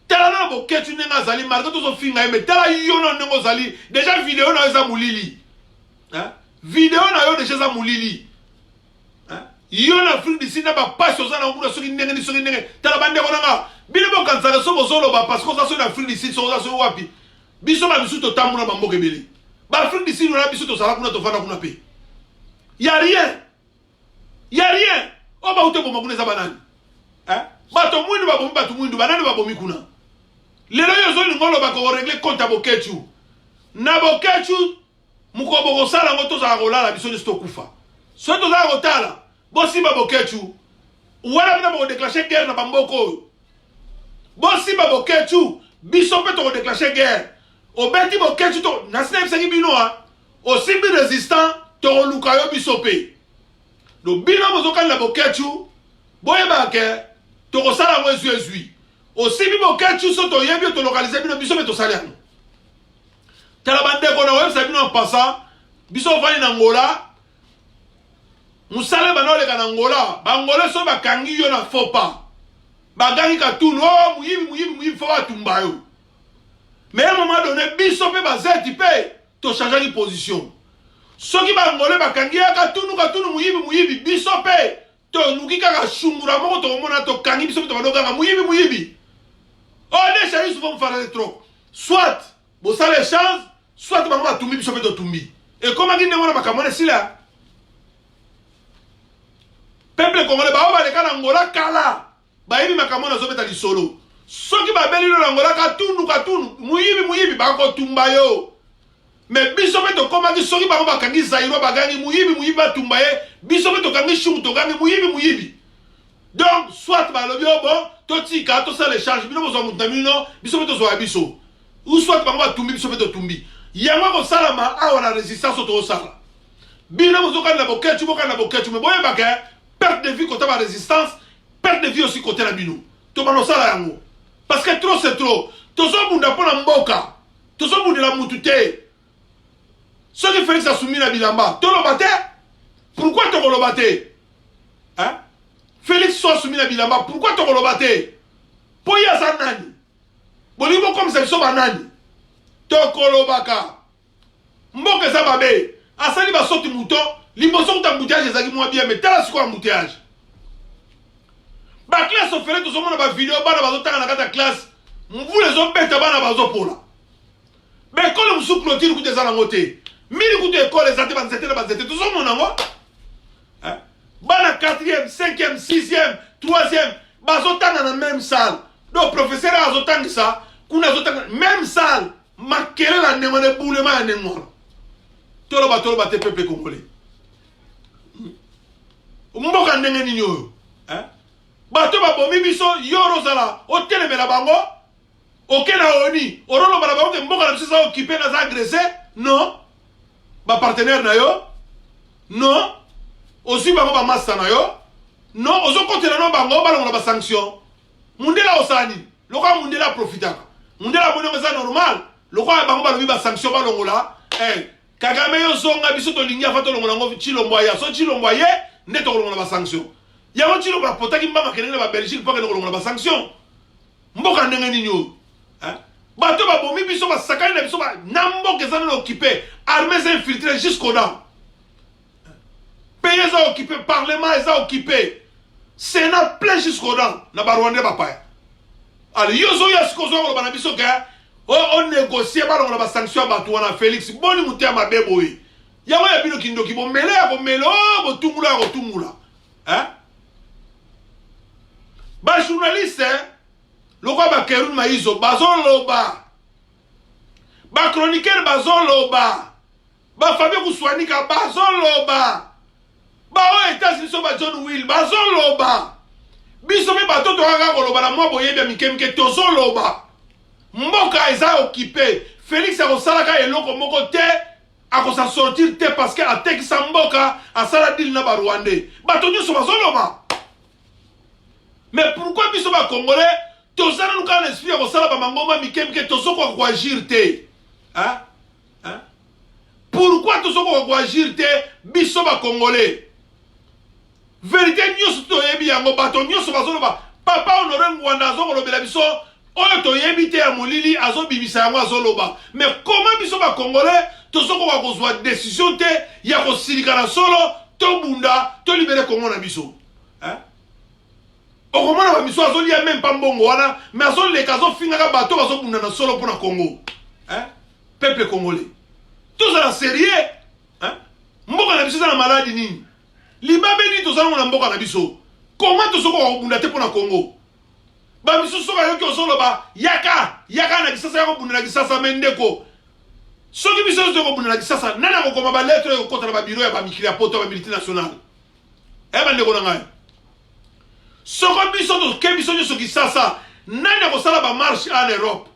tala na boketu nenga azali marque to so finga mais tala yo na nengo zali déjà vidéo na za mulili vidéo na yo déjà za mulili yo na Afrique du Sud na ba passe za na ngura soki ndenge ni soki ndenge tala bande ko nanga bino bo kanzaka so bozoloba parce que ça so na Afrique du Sud so za so wapi biso ba biso to tamuna ba mboka ebele ba Afrique du Sud na biso to sala kuna to fana kuna pe y a rien o ba uto bomba kuna za banani ba to mwindu ba bomba ba to mwindu banani ba bomi kuna lelo yo zo ngolo ba ko régler compte boketu na boketu mukobo ko sala ngoto za ko lala biso ni sto kufa so to za ko tala bo simba boketu wala bina bo déclencher guerre na bamboko bo simba boketu biso pe to déclencher guerre au beti boketu to na sina bisaki bino au simbi résistant to luka yo biso pe do bino bozoka na boketu boye ba ke to ko sala ngo ezui au simbi boketu so to yebi to localiser bino biso pe to sala no tala bande ko na website bino en passant biso vani na Angola musale banole kana Angola bangole so bakangi yo na fopa bagangi katunu oh muyibi fo batumba yo mais à un moment donné biso pe bazeti pe to changer de position soki bangole bakangi ya katunu muyibi biso pe to nuki kaka shungura moko to mona to kangi biso to badoka muyibi oh les choses souvent faire trop soit bo ça les chances soit bango batumbi biso pe to tumbi et comment ngine mona bakamone sila peuple congolais ba ba le kana Angola kala ba yibi makamona zo beta lisolo soki ba beli lo Angola katunu muyibi ba ko tumba yo mais biso pe to koma ki soki ba kangi Zairo bagangi muyibi ba tumba ye biso pe to kangi shungu to kangi muyibi donc soit ba lobi bon to tika to ça l'échange bino bozo mutamino biso pe to zo abiso ou soit ba tumbi biso pe to tumbi yango ko salama awa na résistance to sala bino bozo kana boketu mais boye ba ke perte de vie côté la résistance, perte de vie aussi côté la bino. To bano sala yango. Parce que trop c'est trop. To so bunda pona mboka. To so bunda la mutute. Ce qui Félix a soumis la bilamba. To lo bate? Pourquoi to lo bate? Hein? Félix soit soumis la bilamba. Pourquoi to lo bate? Poya sa nani. Bolibo comme ça so banani. To kolobaka. Mboka za babe. Asali ba soti mouton. Liboso embouteillage ezaki moins bien mais tala siko embouteillage. Ba classe ofele to somona ba vidéo bana bazotanga na kata classe. Mvu les obeta bana bazopola. Ba école musu clôture ku tezana ngote. Mili ku école ezate banzete na banzete to somona ngo. Hein? Bana 4e, 5e, 6e, 3e bazotanga na même salle. Donc professeur azotanga ça, kuna azotanga même salle. Makele la nemane boulema ya nengora. Toloba te peuple congolais. Mboka ndenge nini oyo? Hein? Bato ba bomi biso yoro zala otelemela bango. Okena oni, orolo bala bango ke mboka na biso za occupé na za agressé? Non. Ba partenaire na yo? Non. Aussi bango ba master na yo? Non, ozo kontena no bango ba longa ba sanction. Mundela osani, loka mundela profitaka. Mundela bongo za normal. Loka bango ba lobi ba sanction ba longola. Kagame yo zonga biso to lingi afa to longola ngo Chilomboya. So Chilomboye ne to longola ba sanction. Ya mo Chilomboya potaki mbanga kenene ba Belgique pa ke longola ba sanction. Mboka ndenge nini yo? Hein? Bato ba bomi biso ba sakani na biso ba namboka ezana occupé, armée s'est infiltrée jusqu'au dents. Pays est occupé, parlement est occupé. Sénat plein jusqu'au dents na ba Rwanda ba pa. Alors yo zo ya sikozo ba na biso ka on négocie ba longola ba sanction ba to na Félix boni mutia mabebo yi. Ya ya bino kindoki bo mele ya bo melo bo tungula. Hein? Ba journaliste loko ba Kerun Maizo bazon loba. Ba chroniqueur bazon loba. Ba Fabien Kouswanika bazon loba. Ba o États-Unis so ba John Will bazon loba. Biso me bato to kaka koloba na mwa boyebi ya mikemike tozon loba. Mboka eza occupé. Félix akosalaka eloko moko te akosa sortir te parce que atekisa mboka asala deal na ba Rwandais. Bato nyonso bazoloba. Mais pourquoi biso ba Congolais tozana nuka l'esprit akosala ba mangoma mikemike tozoko ko agir te? Hein? Hein? Pourquoi tozoko ko agir te biso ba Congolais? Vérité nyonso toyebi yango bato nyonso bazoloba. Papa Honoré Ngwanda azolobela biso oyo toyebi te ya molili azobimisa yango azoloba. Mais comment biso ba Congolais tozoko ko kozwa décision te ya kosilika na solo to bunda to libérer Congo na biso? Hein? Okomona ba biso azoli ya même pas mbongo wana mais azoleka azofingaka bato bazobunda na solo pona Congo. Hein? Peuple congolais. Tous à la sérieux. Hein? Mboka na biso na maladie nini? Libabe ni tozana na mboka na biso. Comment tozoko ko bunda te pona Congo? Ba biso soka yoki osolo ba yaka na kisasa yako bunda na kisasa mendeko. Soki biso tozoko bunda na kisasa nana ko koma ba lettre ko kota na ba bureau ya ba mikili ya poto ba militaire national. Ba ndeko na ngai. Soko biso to ke biso nyoso kisasa nana ko sala ba marche en Europe.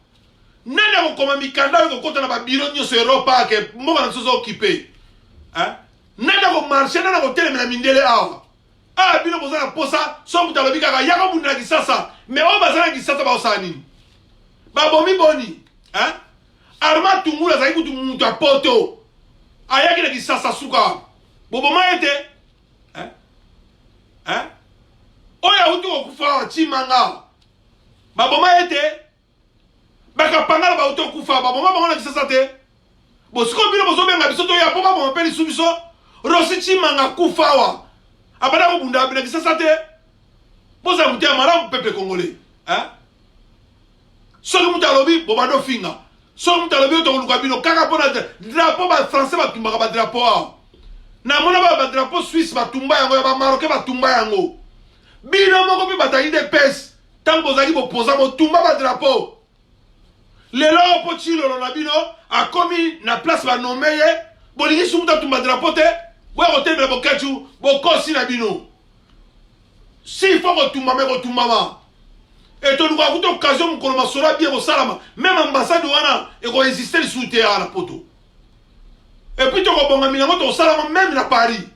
Nana ko koma mikanda ko kota na ba bureau nyoso Europe ke mboka na biso occupé. Hein? Nana ko marche nana ko telemela mindele awa. Ah bino bozana posa so mutalo bikaka yaka bunda kisasa mais on bazana kisasa ba osani. Ba bomi boni, hein? Arma tungula za ikutu mutu apoto. Ayaki na kisasa suka. Bobo maete. Hein? Hein? Oya utu okufa chimanga. Ba boma ete. Baka pangala ba utu okufa ba boma bango na kisasa te. Bo siko bino bozo benga biso to ya poma bo peli subiso. Rosi chimanga kufa wa. Abana ko bunda bina kisasa te. Boza mutia mara peuple congolais. Hein? Soko mutalobi bobado finga. Soko mutalobi to luka bino kaka pona drapeau ba français ba tumba ba drapeau. Na mona ba drapeau suisse ba tumba yango ya ba marocain ba tumba yango. Bino moko pe bataille de pes. Tant bozali bo posa bo tumba ba drapeau. Lelo po chilo na bino a komi na place ba nomeye. Bolingi sumuta tumba drapeau te. Bo hotel be bo kachu bo kosi na bino. Si faut que tumba me ko tumba ma. Et to luka kuto occasion mukolo masora bien ko salama. Même ambassade wana e ko exister sous terre na poto. Et puis to ko bonga milango to salama même na Paris.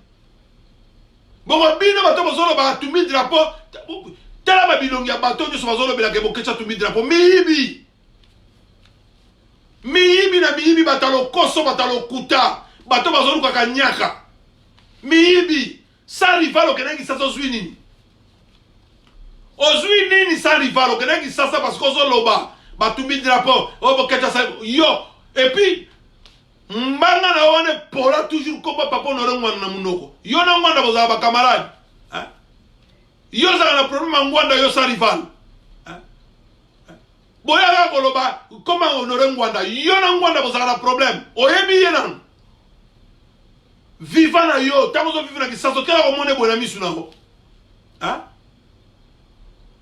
Bon bino bato bozolo ba tumbi drapeau tala ba bilongi ya bato nyo so bazolo bela ke bokecha tumbi drapeau miyibi na miyibi batalo koso batalo kuta bato bazolo kaka nyaka miyibi sa rivalo kenengi sasa zwi nini ozwi nini sa rivalo kenengi sasa parce que ozoloba batumbi drapeau o bokecha sa yo et puis mbanga na wane pola toujours komba papa Honoré Ngwanda na munoko yo na Ngwanda bozala ba camarade yo za na problème Ngwanda yo sa rival boya koloba koma Honoré Ngwanda yo na Ngwanda bozala na problème oyebi yena viva na yo tango zo vivre na kisaso kala ko mone bona misu na ho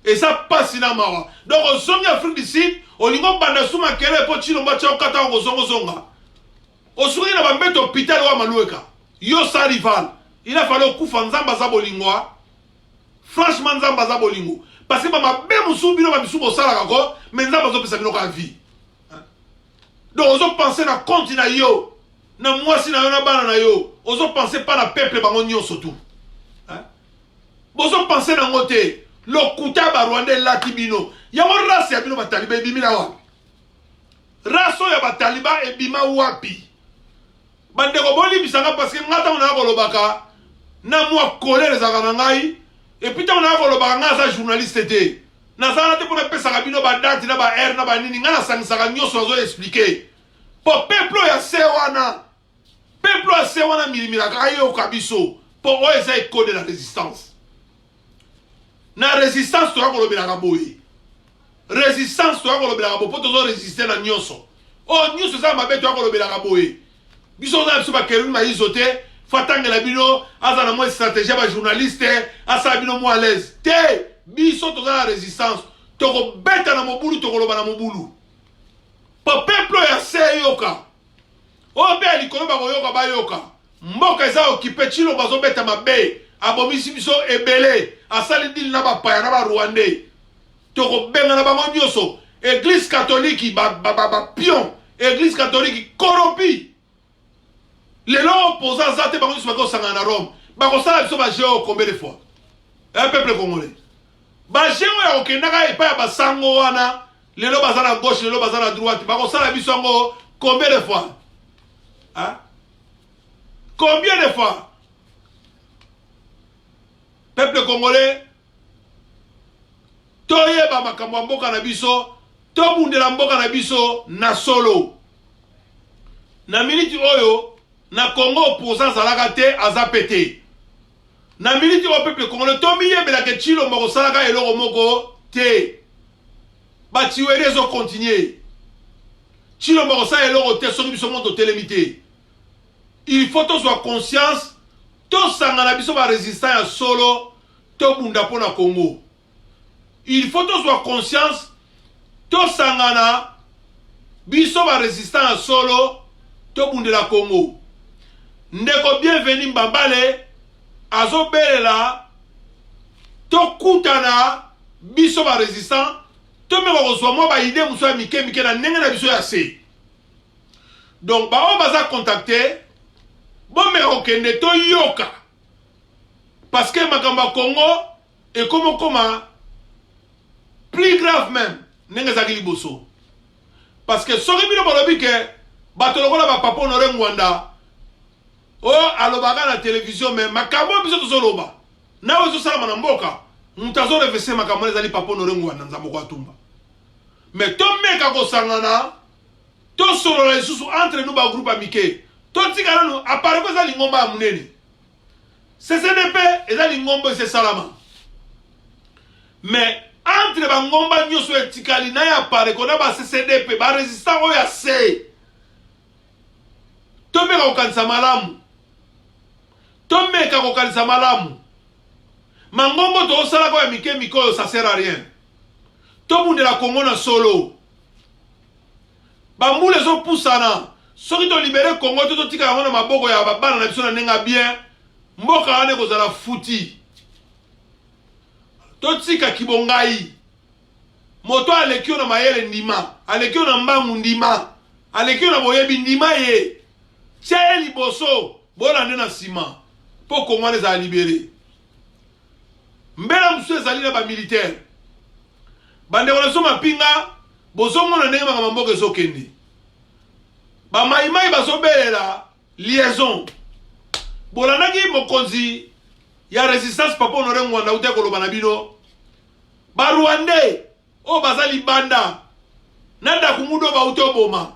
et ça passe na mawa donc au zongi Afrique du Sud olingo banda suma kele po chilomba cha okata ngo zonga osuri na bambeto hôpital wa malueka yo sa rival il a fallu kufa nzamba za bolingwa franchement nzamba za bolingo parce que ba mabe musu bino ba bisu bo sala kako mais nzamba zo pesa bino ka vie donc ozo penser na continent yo na mwasi na yo na bana na yo ozo penser pas na peuple bango nyonso tout bozo penser na ngote lokuta ba Rwanda lati bino ya mo race ya bino ba taliba ebimina wapi race ya ba taliba ebima wapi bande ko boli bisanga parce que ngata ona ko lobaka na moi colère za kana ngai et puis on a kolobaka nga za journaliste te na za te pour pesa ka bino ba date na ba heure na ba nini nga na sangisa nyoso zo expliquer po peuple ya sewana milimira ka yo kabiso po o eza code de la résistance na résistance to ko lobela ka boye résistance to ko lobela ka bo po to zo résister na nyoso o nyoso za mabe to ko lobela ka boye biso za biso ba keru ma izote fatangela bino azana mo stratégie ba journaliste asa bino mo à l'aise te biso to za la résistance to ko beta na mobulu to ko loba na mobulu po peuple ya seyoka o be likolo ba ko yoka ba yoka mboka eza occupé chilo bazo beta mabe abomisi biso ebele asali dil na ba paya na ba Rwandais to ko benga na ba nyoso église catholique ba pion église catholique corrompue les gens opposants zate bango sur bako sangana Rome bako sala biso ba géo combien de fois un peuple congolais ba géo ya okendaka epa ya basango wana lelo baza na gauche lelo baza na droite bako sala biso ngo combien de fois combien de fois peuple congolais toyeba makambo mboka na biso tobundela mboka na biso na solo na minute oyo na Congo opposant zalaka te aza pété na minute au peuple congolais to miyebela ke chilo moko salaka eloko moko te ba tiwere zo continuer chilo moko sa eloko te soki biso moto telemité il faut to soit conscience to sangana biso ba résistant ya solo to bunda pona Congo il faut to soit conscience to sangana biso ba résistant ya solo to bundela Congo ndeko bienvenue mbambale azobelela to kutana biso ba résistant to me ko mo ba idée muso mike na ndenge na biso ya se donc ba o baza contacter bon me okende to yoka parce que makamba Congo et comme plus grave même ndenge za liboso parce que soki bino bolobi ke bato lokola ba papa Honoré Ngwanda o alobaka na télévision mais makambo biso tozoloba na ozo sala na mboka mutazo revese makambo ezali papa Honoré Ngwanda nzambo kwa tumba mais to meka ko sangana to solo la susu entre nous ba groupe amike to tikana no apare ko ezali ngomba ya munene CCDP ezali ngomba se salama mais entre ba ngomba nyoso etikali na ya apare ko na ba CCDP ba résistant o ya se to meka ko kanisa malamu Tomeka ko kanisa malamu mangombo to osala ko ya mike miko ça sert à rien to bundela Congo na solo bambule zo pusana soki to libérer Congo to tika na maboko ya babana na biso na nenga bien mboka wane ko zala futi to tika kibongai moto alekio na mayele ndima alekio na mbangu ndima alekio na boyebi ndima ye tche liboso bona ndena sima po Congo les a libérés. Mbela msue zali na ba militaire. Bande wala soma pinga bozo mona ndenge maka mamboke zo kende. Ba maimai bazo belela liaison. Bolanaki mokonzi ya résistance papa Honoré Ngwanda ute koloba na bino. Ba Rwandais o bazali banda. Nanda kumudo ba ute oboma.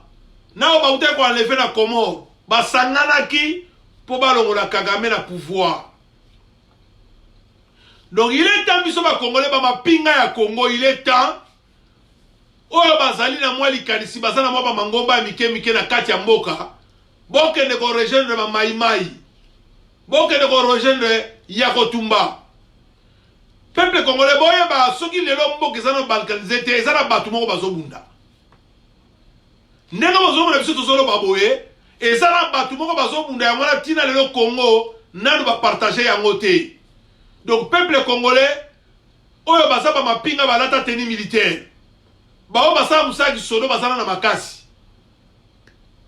nao bauté ko enlever na Comore basanganaki po balongola Kagame na pouvoir. Donc il est temps biso ba Congolais ba mapinga ya Congo, il est temps oyo bazali na mwa likanisi bazana mwa ba mangomba ya mike na kati ya mboka bokende ko rejoindre ba maimai, bokende ko rejoindre Yakotumba. Peuple congolais boye ba soki lelo mboka ezana balkanize te ezana batu moko bazobunda. Ndenge bazobunda biso tozolo baboye ezana batu moko bazobunda ya mwana tina lelo Congo nanu ba partager yango te. Donc peuple congolais oyo bazaba mapinga balata tenue militaire. Bao basala musaki sodo bazana na makasi.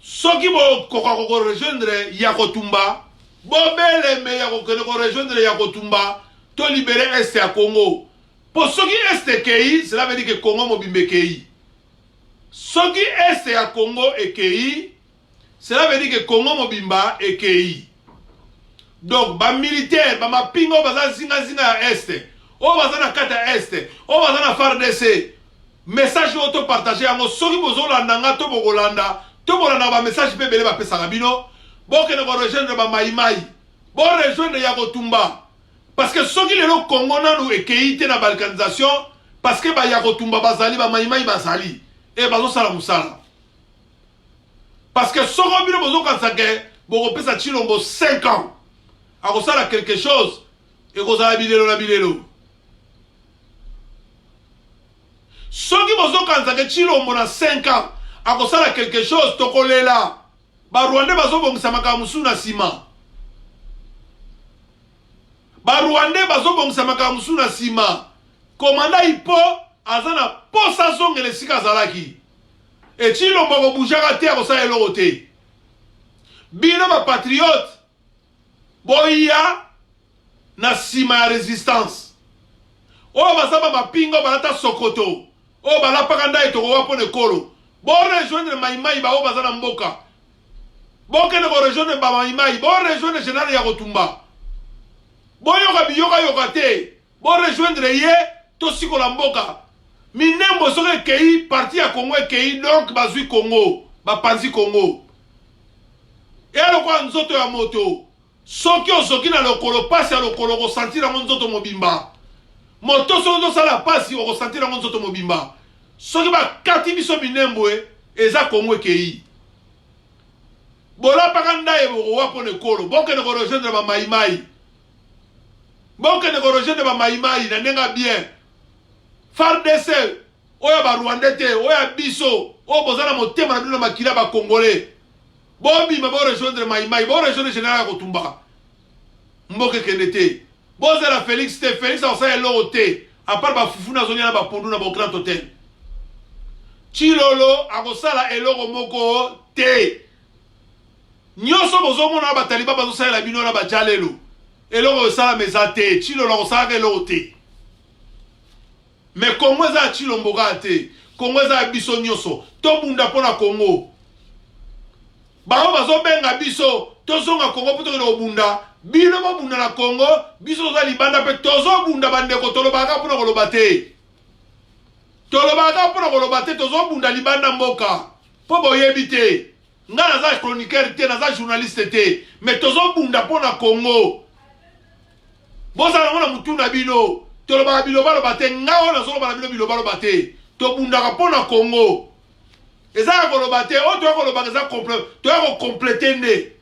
Soki bo kokako rejoindre Yakotumba, bo bele me yakokene ko rejoindre Yakotumba, to libérer est à Congo. Pour soki est kei, cela veut dire que Congo mobimbe kei. Soki est à Congo et kei, cela veut dire que Congo mobimba et kei. Donc ba militaire, ba mapingo bazana zinga est. O bazana kata est, o bazana FARDC. Message auto partagé yango soki bozolanda nga to bokolanda to bolanda ba message pe bele ba pesa bino boke ne ko rejoindre ba maimai bo rejoindre Yakotumba parce que soki lelo Congo nanu ekeite na balkanisation parce que ba Yakotumba bazali ba maimai bazali e bazo sala musala parce que soko bino bozo kansake boko pesa Chilombo 5 ans a kosala quelque chose e kozala bilelo na bilelo. Soki bozo kanzake Chilombo na 5 ans akosala quelque chose tokolela ba Rwandais bazo bongisa makamusu na sima. Ba Rwandais bazo bongisa makamusu na sima. Komanda Ipo azana posa zongele sika zalaki. Et Chilombo ko bujaka te akosala eloko te. Bino ba patriote boya na sima ya résistance. O bazaba mapingo balata Sokoto. O bala pakanda etoko wapone kolo. Bo rejoindre maimai ba o bazana mboka. Bo kene ko rejoindre ba maimai, bo rejoindre général Yakotumba. Bo yoka biyoka yoka te. Bo rejoindre ye to sikola mboka. Minembo soke kei parti ya Congo kei donc bazui Congo, ba panzi Congo. E aloko nzoto ya moto. Soki osoki na lokolo pasi ya lokolo ko sentir na nzoto mobimba. Moto sozo sala pasi o ressentir en nzoto mobimba. Soki ba kati biso minembwe eza Congo kei. Bola pakanda e bo wapone kolo, boke ne ko rejoindre ba maimai. Boke ne ko rejoindre ba maimai na nenga bien. FARDC oya ba Rwandais te, oya biso, o bozana motema na bino makila ba Congolais. Bobi ma bo rejoindre maimai, bo rejoindre général Yakotumba. Mboke kenete. Boze la Félix te, Félix a osaya eloko te. A part ba fufu na zonia na ba pondu na ba grand hôtel. Chilolo a kosala eloko moko te. Nyoso bozo mona ba taliba bazo sala bino na ba jalelo. Eloko osala meza te. Chilolo a kosala eloko te. Mais Congo za Chilombo ga te. Congo za biso nyoso. To bunda pona Congo. Ba bazo benga biso. To zonga Congo poto ko bunda. Bino mo bunda na Congo, biso za libanda pe tozo bunda bandeko tolobaka pona koloba te. Tolobaka pona koloba te tozo bunda libanda mboka. Po boyebi te. Nga naza chroniqueur te, naza journaliste te, mais tozo bunda pona Congo. Boza na mona mutu na bino, tolobaka biloba loba te, nga ona solo bana bino biloba loba te. To bunda ka pona Congo. Eza koloba te, o to koloba eza complet, to ko compléter ne.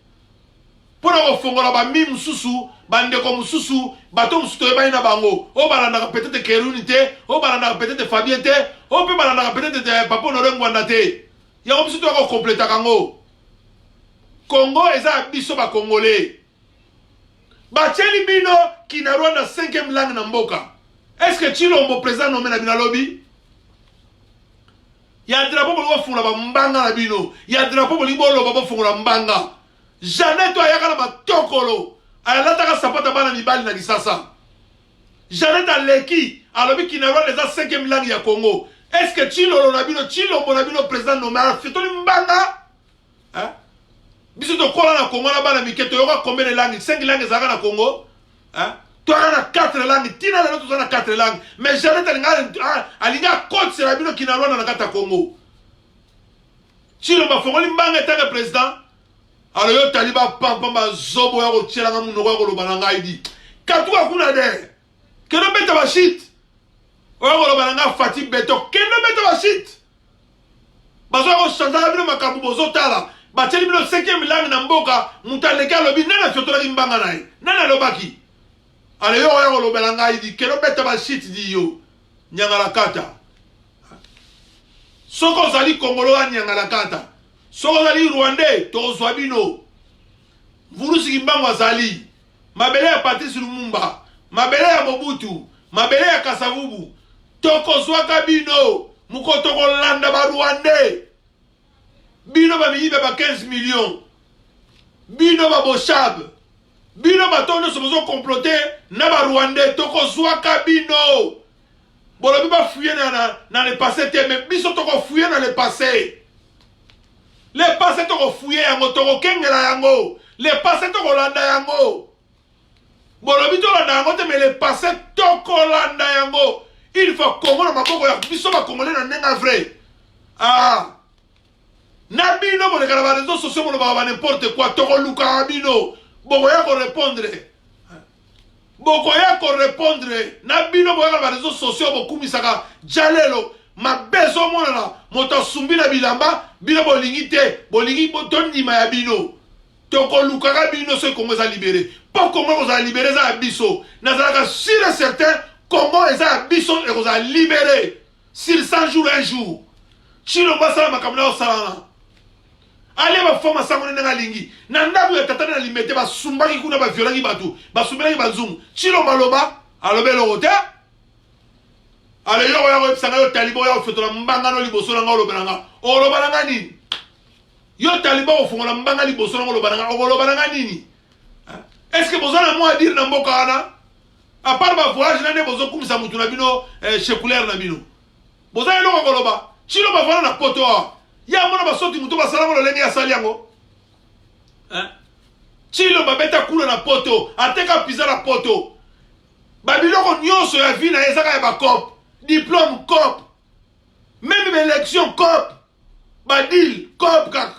Pour nous fongola ba mi mususu bandeko mususu bato mususu to ba ina bango o balanda peut-être Kerunité o balanda peut-être Fabien te o pe balanda peut-être Papa Honoré Ngwanda te ya ko mususu to compléter kango Congo eza biso ba congolais ba tcheli bino ki na Rwanda 5e langue na mboka. Est-ce que Chilombo président nommé na bina lobby ya drapeau bo fungula ba mbanga na bino ya drapeau bo libolo ba fungula mbanga. Jamais toi yaka na matokolo alataka sapata bana mibali na lisasa. Jamais ta leki alobi kinarwa les 5e langue ya Congo. Est-ce que Chilolo na bino Chilombo na bino président nommé fetoli mbanga? Hein? Biso to kola na Congo na bana miketo yoka combien de langues? 5 langues zaka na Congo? Hein? Toi na 4 langues, tina na to na 4 langues. Mais jamais ta linga alinga côte c'est la bino kinarwa na kata Congo. Chilo bafongoli mbanga tant que président. Alors yo taliba pamba zobo ya ko tiela nga munoko ko lobana ngai di. Katuka kuna de. Keno beta ba shit. Oya ko lobana nga Fati Beto. Keno beta ba shit. Bazo ko chanta bino makambo bozo tala. Ba teli bino 5e langue na mboka mutaleka lobi nana fiotola mbanga nai. Nana lobaki. Alors yo oya ko lobana ngai di. Keno beta ba shit di yo. Nyangala kata. Soko zali Congolo a nyangala kata. Soko zali Rwandais, tozwa bino. Vurusi Kimbangu zali. Mabele ya Patrice Lumumba, mabele ya Mobutu, mabele ya Kasavubu. Tokozwa ka bino, muko toko landa ba Rwandais. Bino ba miyibe ba 15 millions. Bino ba Boshab. Bino ba tono sobozo comploter na ba Rwandais, tokozwa ka bino. Bolobi ba fouiller dans le passé, mais biso toko fouiller dans le passé. Les passés toko fouiller yango toko kengela yango. Les passés toko landa yango. Bolobi to landa yango te mais les passés toko landa yango. Il faut Congo na maboko ya biso ba congolais na nenga vrai. Ah. Na bino mo lekala ba réseaux sociaux mo ba n'importe quoi toko luka bino. Boko ya ko répondre. Boko ya ko répondre. Na bino bo ya ba réseaux sociaux bo kumisaka jalelo. Ma beso mona moto sumbi na bilamba bino bolingi te bolingi botondima ya bino toko lukaka bino ce Congo za libéré pas Congo za libéré za biso nazalaka sûr et certain Congo za biso et za libéré sur 100 jours un jour chilo basala makamna osala ale ba forma sango nanga lingi na ndabu ya tata na limete ba sumbaki kuna ba violaki batu ba sumbaki banzungu chilo maloba alobelo hotel. Alors yo ya sanga yo talibo ya fotola mbanga no liboso na ngolo bananga olo bananga nini yo talibo ofungola mbanga liboso na ngolo bananga olo bananga nini est-ce que bozana moi dire na mboka ana à part ba voyage na ne bozo kumisa mutu na bino chekulaire na bino bozana lo ngoloba chilo ba vana na poto ya mona ba soti mutu ba salamo lo lengi ya sali yango chilo ba beta kula na poto ateka pizza na poto ba biloko nyonso ya vie na ezaka ya ba cop diplôme COP, même élection COP, Badil, COP, kak.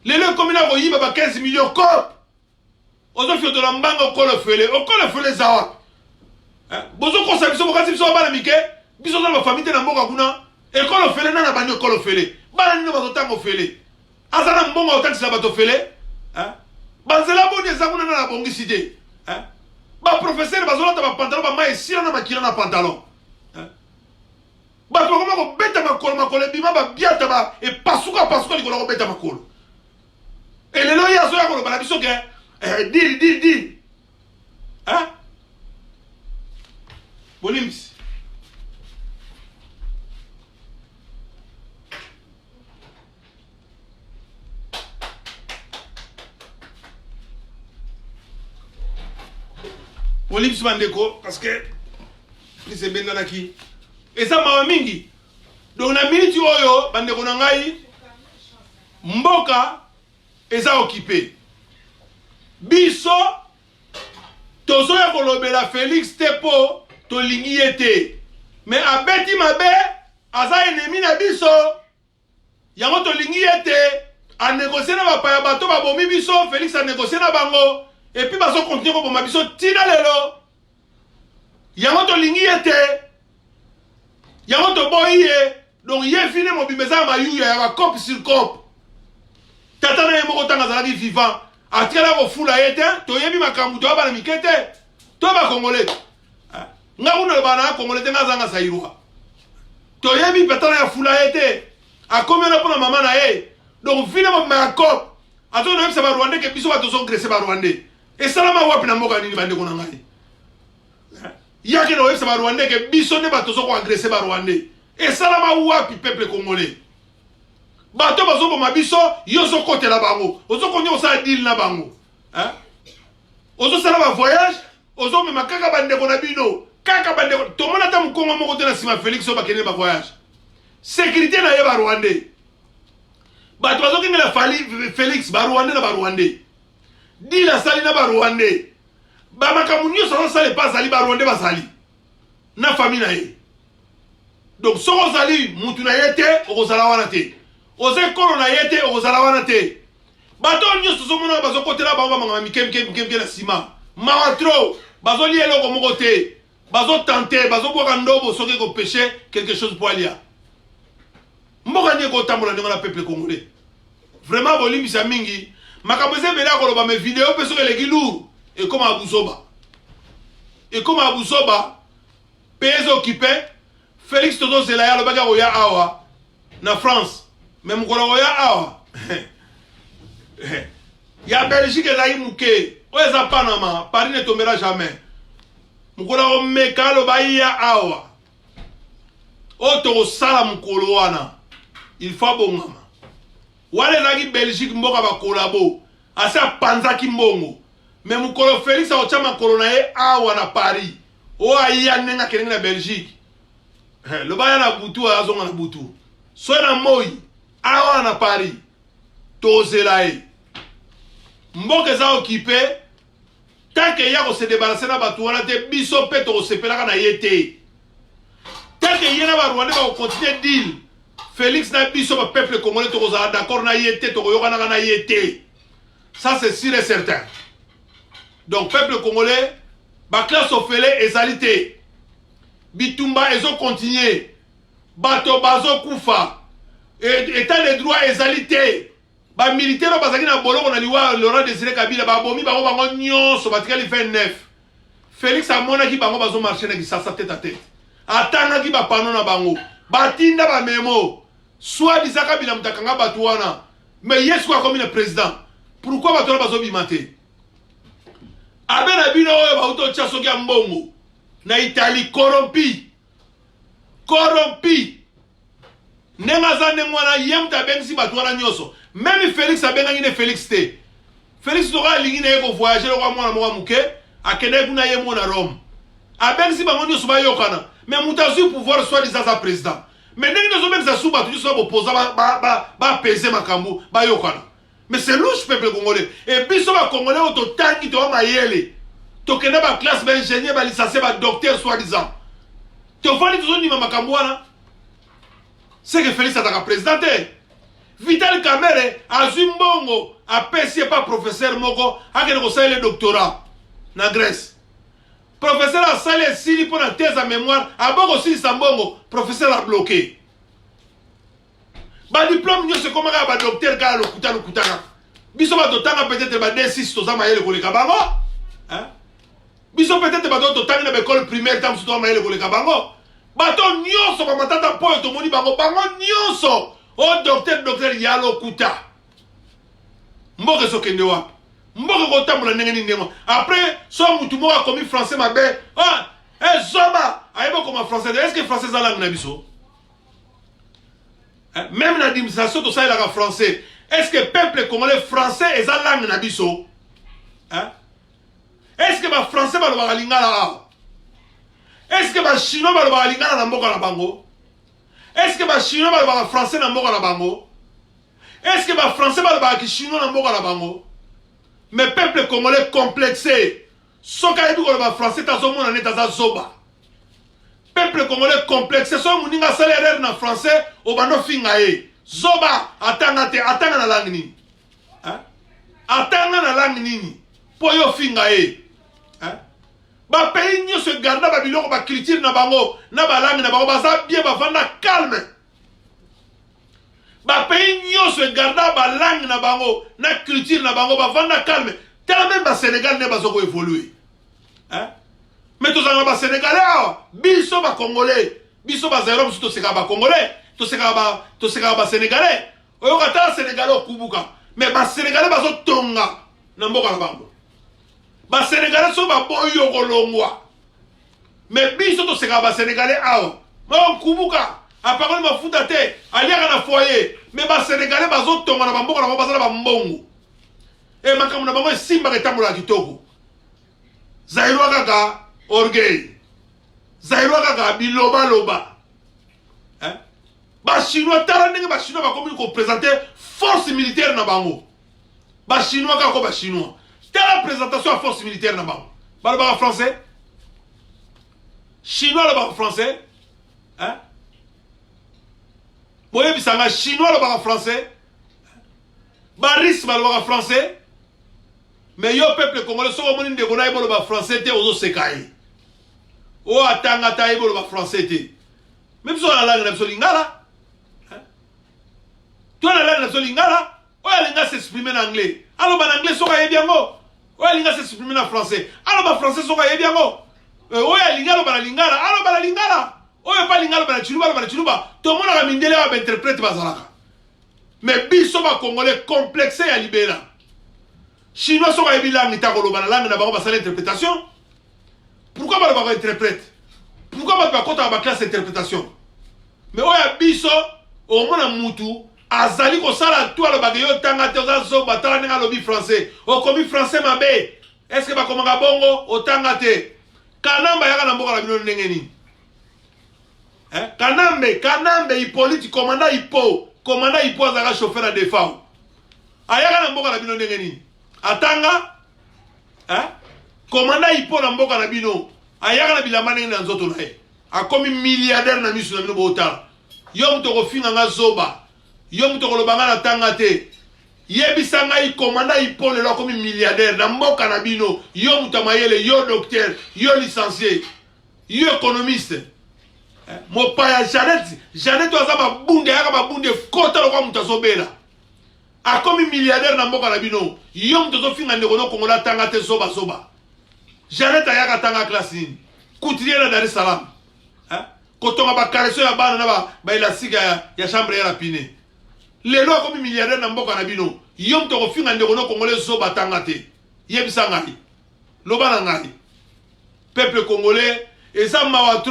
Les deux communes ont eu 15 millions COP. Aux autres, de la mbanga au col fele zawa. Bozo konsa biso bokasi biso bana mike, biso na famille na mboka kuna, et col fele na bani col fele. Bana nino bato tango fele. Azana mbonga otaki sa bato fele. Banzela boni ezakuna na bongiside. Ba professeur bazola ta pantalon ba mai sira na makila na pantalon. Bato koma ko beta makolo bima ba biata ba e pasuka likolo ko beta makolo. Et le loya so ya ko bala biso ke deal. Hein? Bolims. Bolims bandeko parce que c'est bien dans qui. Et ça m'a mingi. Donc na minute oyo bandeko na ngai mboka eza occupé. Biso tozo ya kolobela Félix Tepo to lingi ete. Mais abeti mabe aza ennemi na biso. Yango to lingi ete a négocier na bapaya bato ba bomi biso Félix a négocier na bango et puis baso continuer ko boma biso tina lelo. Yango to lingi ete yango to boye donc ye fine mo bimeza mayuya ya ba cop sur cop tata na yemo kotanga zala vivant atikala ko fula yete to yebi makambu to bana mikete to ba congolais nga kuna bana congolais tenga zanga sairwa to yebi petana ya fula yete akomyo na pona mama na ye donc fine mo ma cop ato no yebisa ba Rwandais ke biso ba to so gresser ba Rwandais et salama wapi na mboka nini bande kona ngai yaki no yebisa ba Rwandais ke biso ne bato so ko agresser ba Rwandais et salama wapi peuple congolais bato bazo ko mabiso yo so côté la bango ozo ko nyo sa deal na bango hein ozo sala ba voyage ozo me makaka bande ko na bino kaka bande ko to mona ta mkongo moko te na sima Félix ba kene ba voyage sécurité na ye ba Rwandais bato bazo kengela Félix ba Rwandais na ba Rwandais di la sali na ba Rwandais ba makamunyo so sale pas sali ba Rwandais ba sali na famille na ye donc so sali mutu na yete o sala wana te oze kolo na ye te okozala wana te bato nyonso tozomona bazokotela bango bamangama mikemike na nsima mawa tro bazolia eloko moko te bazotante bazobwaka ndobo soki ekopeshe quelque chose po alia mboka nini ekotambola ndenge na peuple congolais vraiment bolimbisa mingi makambo eza ebele akoloba me video mpe soki eleki lourd ekoma abuzoba pe ezokipe Félix tozozela ye alobaki akoya awa na France me mokolo akoya awa ya Belgique ezalaki moke oyo eza Panama Paris ne tombera jamais mokolo akomeka aloba ya awa oyo tokosala mokolo wana il faut abongama wana ezalaki Belgique mboka bakolabo asi apanzaki mbongo me mokolo Félix akotya makolo na ye awa na Paris oyo aya ndenge akendenge na Belgique loba ya na butu azonga na butu soki na moi awa na Paris tozela ye mboka eza okipe tanke ya kose debarase na bato wana te biso mpe tokosepelaka na ye te tanke ye na barwande bakokontinue deal Félix na biso bapeuple congolais tokozala d'accord na ye te tokoyokanaka na ye te ça c'est sûr et certain donc peuple congolais baklasse ofele ezali te bitumba ezokontinue bato bazokufa état de droit ezali te bamilitaire oyo bazalaki na boloko na liwa Laurent Désiré Kabila babomi bango nyonso batikali 29 Félix amonaki bango bazomarche na Kisasa tête à tête atangaki bapano na bango batinda bamemo soi-disant Kabila mutakanga bato wana mais yesu akomi na président pourquoi bato wana bazobima te abe na bino oyo bauti otya soki ya mbongo na Italie corrompi ndenge aza ndenge wana ye mutu abengisi bato wana nyonso même Félix abengaki ne Félix te Félix toka alingi na ye kovoyage lokwa mwana moko muke akendaki kuna ye mo na Rome abengisi bango nyonso bayokana mais mutu azwi pouvoir soi-disant aza président mais ndenge nazobengisa su bato nyonso babopoza bapese makambo bayokana mais c'est louche peuple congolais et biso bacongolais oyo totangi towa mayele tokende baklasse baingénieur balicencie badocteur soi-disant tofandi tozondima makambo wana c'est que Félix ataka président te Vital Kamerhe azwi mbongo apesi pa professeur moko akende kosala le doctorat na Grèce professeur asali esili mpo na thèse ya mémoire aboko osilisa mbongo professeur abloqué badiplôme nyonso ekomaka ya badocteur kaka lokutana biso batotanga peut-être ba-D6 toza mayele koleka bango biso peut-être bato totangi na baekole primaire ntango mosusu toza mayele koleka bango bato nyonso bamatata mpo oyo tomoni bango nyonso o docteur ya lokuta mboka ezokende wapi mboka ekotambola ndenge nini ndenge après so mutu moko akomi français mabe zoba ayeba okoma français est ce que français eza langue na biso même na administration tosalelaka français est ce que peuple congolais français eza langue na biso est ce que bafrançais balobaka lingala awa est ce que bachinois balobaka lingala na mboka na bango est ce que bachinois balobaka français na mboka na bango est ce que bafrançais balobaka kishinois na mboka na bango mais peuple congolais complexé soki ayebi koloba français tazomona neti aza zoba peuple congolais complexé soki moninga asali erreur na français obanda ofinga ye zoba atanga te atanga na langue nini atanga na langue nini mpo yo ofinga ye bapays nyonso egarda babiloko baculture na bango na balangue na bango baza bien bavanda calme bapays nyonso egarda balangue na bango na culture na bango bavanda calme tala même basénégal nde bazoko évolue mais tozalaka basénégalais awa biso bacongolais biso bazalero mosusu tosekaka bacongolais tosekaka basénégalais oyoka tala sénégalais okubuka mais basénégalais bazotonga na mboka na bango basénégalais so baboyi okolongwa mais biso tosekaka basénégalais awa okubuka apakoli mafuta te aliaka na foyer mais basénégalais bazotonga na bamboka na bango bazala bambongo e makambo na bango esimbaka etambolaka kitoko zairwa kaka orgueil zairwa kaka bilobaloba bachinois tala ndenge bachinois bakomi koprésente force militaire na bango bachinois kaka ko bachinois tala présentation ya force militaire na bango balobaka français chinois alobaka français boye bisanga chinois le baka français baris le baka français mais yo peuple congolais so moni ndeko na ibolo ba français te ozo sekaye o atanga ta ibolo ba français te même so la langue na so lingala toi la langue na so lingala o ya linga s'exprimer en anglais alors en anglais so ka yebiango o ya linga s'exprimer en français alors ba français so ka yebiango o ya lingala ba lingala alors ba lingala o ya pa lingala ba chiluba to mona ka mindele ba interprète bazalaka mais biso ba congolais complexé ya libéra chinois so ka yebi langue ta ko lo ba langue na ba ba sala interprétation pourquoi ba ba interprète pourquoi ba kota ba classe interprétation mais o ya biso o mona mutu azali ko sala toi le bagayo tanga te ozo batala nga lobby français o komi français mabe est-ce que ba komanga bongo o tanga te kanamba yaka na mboka la bino ndenge nini kanambe Hippolyte commandant Hippo azaka chauffeur à défense ayaka na mboka la bino ndenge nini atanga commandant Hippo na mboka na bino ayaka na bilamba ndenge na nzoto na ye akomi milliardaire na misu na bino botala yo mto ko finga nga zoba yo mto ko lobanga na tanga te yebisa ngai commandant Hippo le akomi milliardaire na mboka na bino yo mto mayele yo docteur yo licencié yo économiste mopaya Jeannette oza babunde yaka babunde kota lokwa mto azobela akomi milliardaire na mboka na bino yo mto zofinga ndeko no kongola tanga te zoba Jeannette ayaka tanga classe nini couturier na Dar es Salaam kotonga bakareso ya bana na ba elastika ya chambre ya rapine lelo akomi milliardaire na mboka na bino yo mto kofinga ndeko no congolais zoba tanga te yebisa ngai loba na ngai peuple congolais eza mawa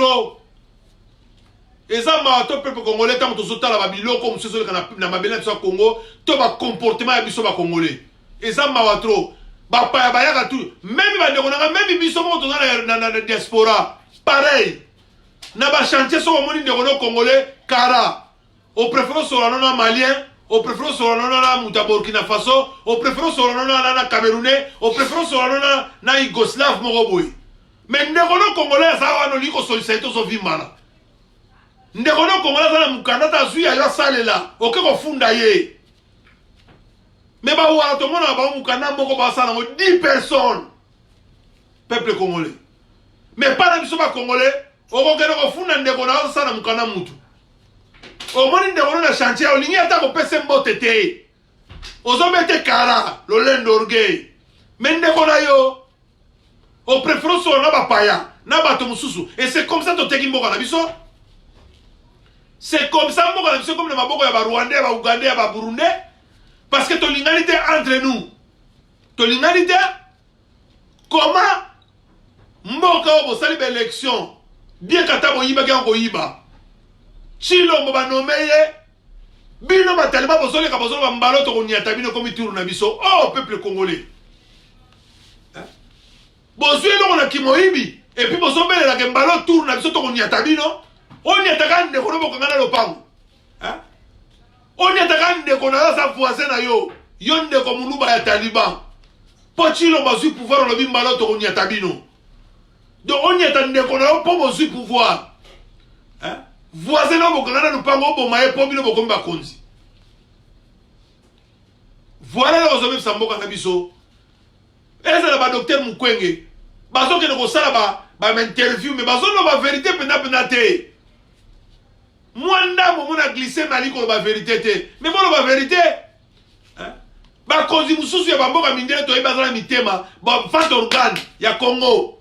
trop peuple congolais tant tozotala ba biloko mususu na mabele ya Congo to ba comportement ya biso ba congolais eza mawa trop ba pa ba yaka tout même ba ndeko na même biso mo tozana na diaspora pareil na ba chantier so moni ndeko no congolais kara au préférence sur la malien au préférence sur la muta Burkina Faso au préférence sur la camerounais au préférence sur na Yougoslave moroboy mais ndeko no congolais ça va no liko solliciter so vimana ndeko no congolais za na mukanda ta zui ya salela oke ko funda ye mais ba wa to mona ba mukanda moko ba sala 10 personnes peuple congolais mais pas na biso ba congolais oko kene ko funda ndeko na sala mukanda mutu o moni ndeko na chantier o lingi ata ko pese mbote te ozo mete kara lo lendo orgueil mais ndeko na yo au préférence na ba paya na bato mususu et c'est comme ça to teki mboka na biso c'est comme ça mboka na biso comme na maboko ya ba Rwandais ba Ougandais ba Burundais parce que to l'ingalité entre nous to l'ingalité comment mboka obo sali ba élection bien kata bo yiba kan ko yiba chilo ba nomeye bino ba talima bo soli ka bo soli ba mbalo to nyata bino comme tour na biso oh peuple congolais bozwi eloko na kimoyibi epuis bozobelela ke mbalo tour na biso tokonyata bino onyataka ndeko no bokanga na lopango onyataka ndeko na sa voisin na yo ndeko muluba ya taliban po chilo bazwi pouvoir olobi mbalo tokonyata bino donc onyata ndeko na yo po bozwi pouvoir voisin na bokanga na lopango oboma ye po bino bokomi bakonzi voilà la ozobebisa mboka na biso ezala ba docteur Mukwenge bazo ke ko sala ba interview mais bazo no ba vérité pena te mwanda mo mona glisser mali ko ba vérité te mais bon ba vérité ba kozi mususu ya bamboka mindele to ebazala mitema ba vente organe ya Congo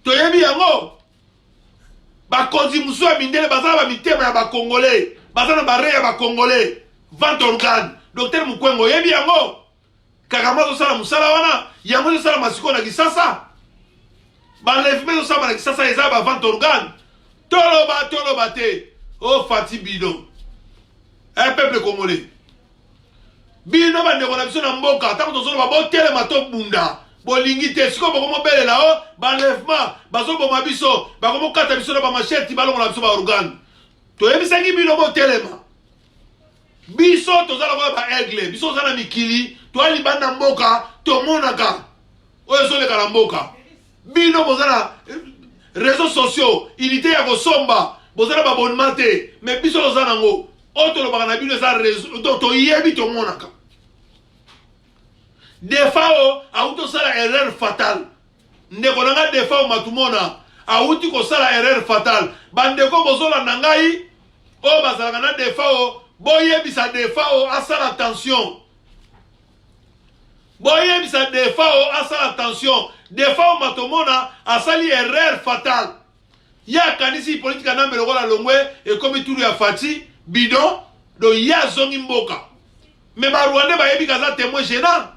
to yebi yango ba kozi mususu ya mindele bazala ba mitema ya ba congolais bazala ba re ya ba congolais vente organe docteur Mukwenge yebi yango Kagamazo sala musala wana yango sala masiko na kisasa banlèvement sala na kisasa eza ba vente organe toloba te o fati bidon peuple congolais bino bande ko na biso na mboka tango tozola ba botele mato bunda bolingi te siko boko mobelela o banlèvement bazo boma biso bako mokata biso na ba machete balongo na biso ba organe to yebisangi bino botelema biso tozala ko ba aigle biso zana mikili to ali banda mboka to monaka oyo soleka na mboka bino bozala réseaux sociaux unité ya kosomba bozala babonnement te mais biso toza nango oyo tolobaka na bino eza réseau donc toyebi tomonaka des fois o auti osala erreur fatale ndeko na nga des fois matumona auti kosala erreur fatale bandeko bozolanda ngai oyo bazalaka na des fois o boyebisa des fois o asala attention boyebisa des fois o asala attention des fois o matomona asali erreur fatale ya kanisi politique anambe lokola longwe ekomi turu ya fati bidon do ya zongi mboka mais barwande bayebi kaza témoin gênant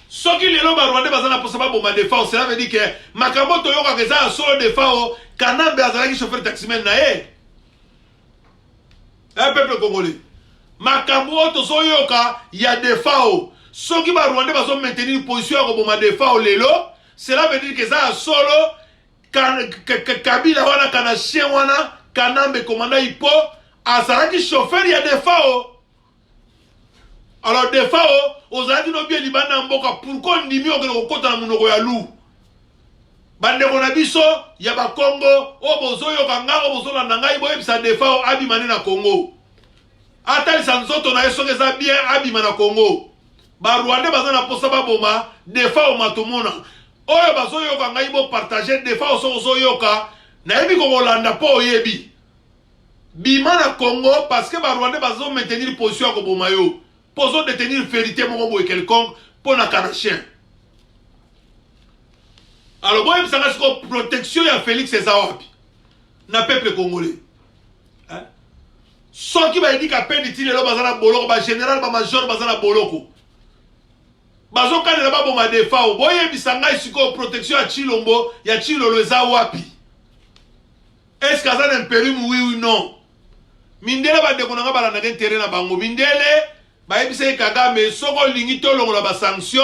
soki lelo barwande baza na posa baboma defa cela veut dire que makambo toyokaka eza ya solo defa o kanambe azalaki chauffeur taximen na ye un peuple congolais makambo oyo tozoyoka ya defa o soki barwande bazo maintenir position ya koboma defa o lelo cela veut dire que eza ya solo kabila wana kana chien wana kanambe komanda ipo azalaki chauffeur ya defa o alors defa o ozalaki no bien libanda mboka pourquoi ndimi okende kokota na monoko ya lu bandeko na biso ya bakongo oyo bozoyoka nga oyo bozolanda ngai boyebisa defa o abima nde na congo atalisa nzoto na ye soki eza bien abima na congo barwande baza na posa baboma defa o matomona oyo bazoyoka ngai bopartage defa o soki ozoyoka nayebi kokolanda mpo oyebi bima na congo parce que barwande bazo maintenir position ya koboma yo poso détenir vérité moko boye quelconque pour na kanachien alors boye bisanga siko protection ya Félix eza wapi na peuple congolais hein soki ba edika pendi ti lelo bazana boloko ba général ba major bazana boloko bazo kanela ba boma defa o boye bisanga siko protection ya Chilombo ya Chilolo eza wapi est-ce que ça impérium oui ou non mindele ba ndeko nanga balanda ke terrain na bango mindele bayebise Kagame soko lingi tolongola ba sanction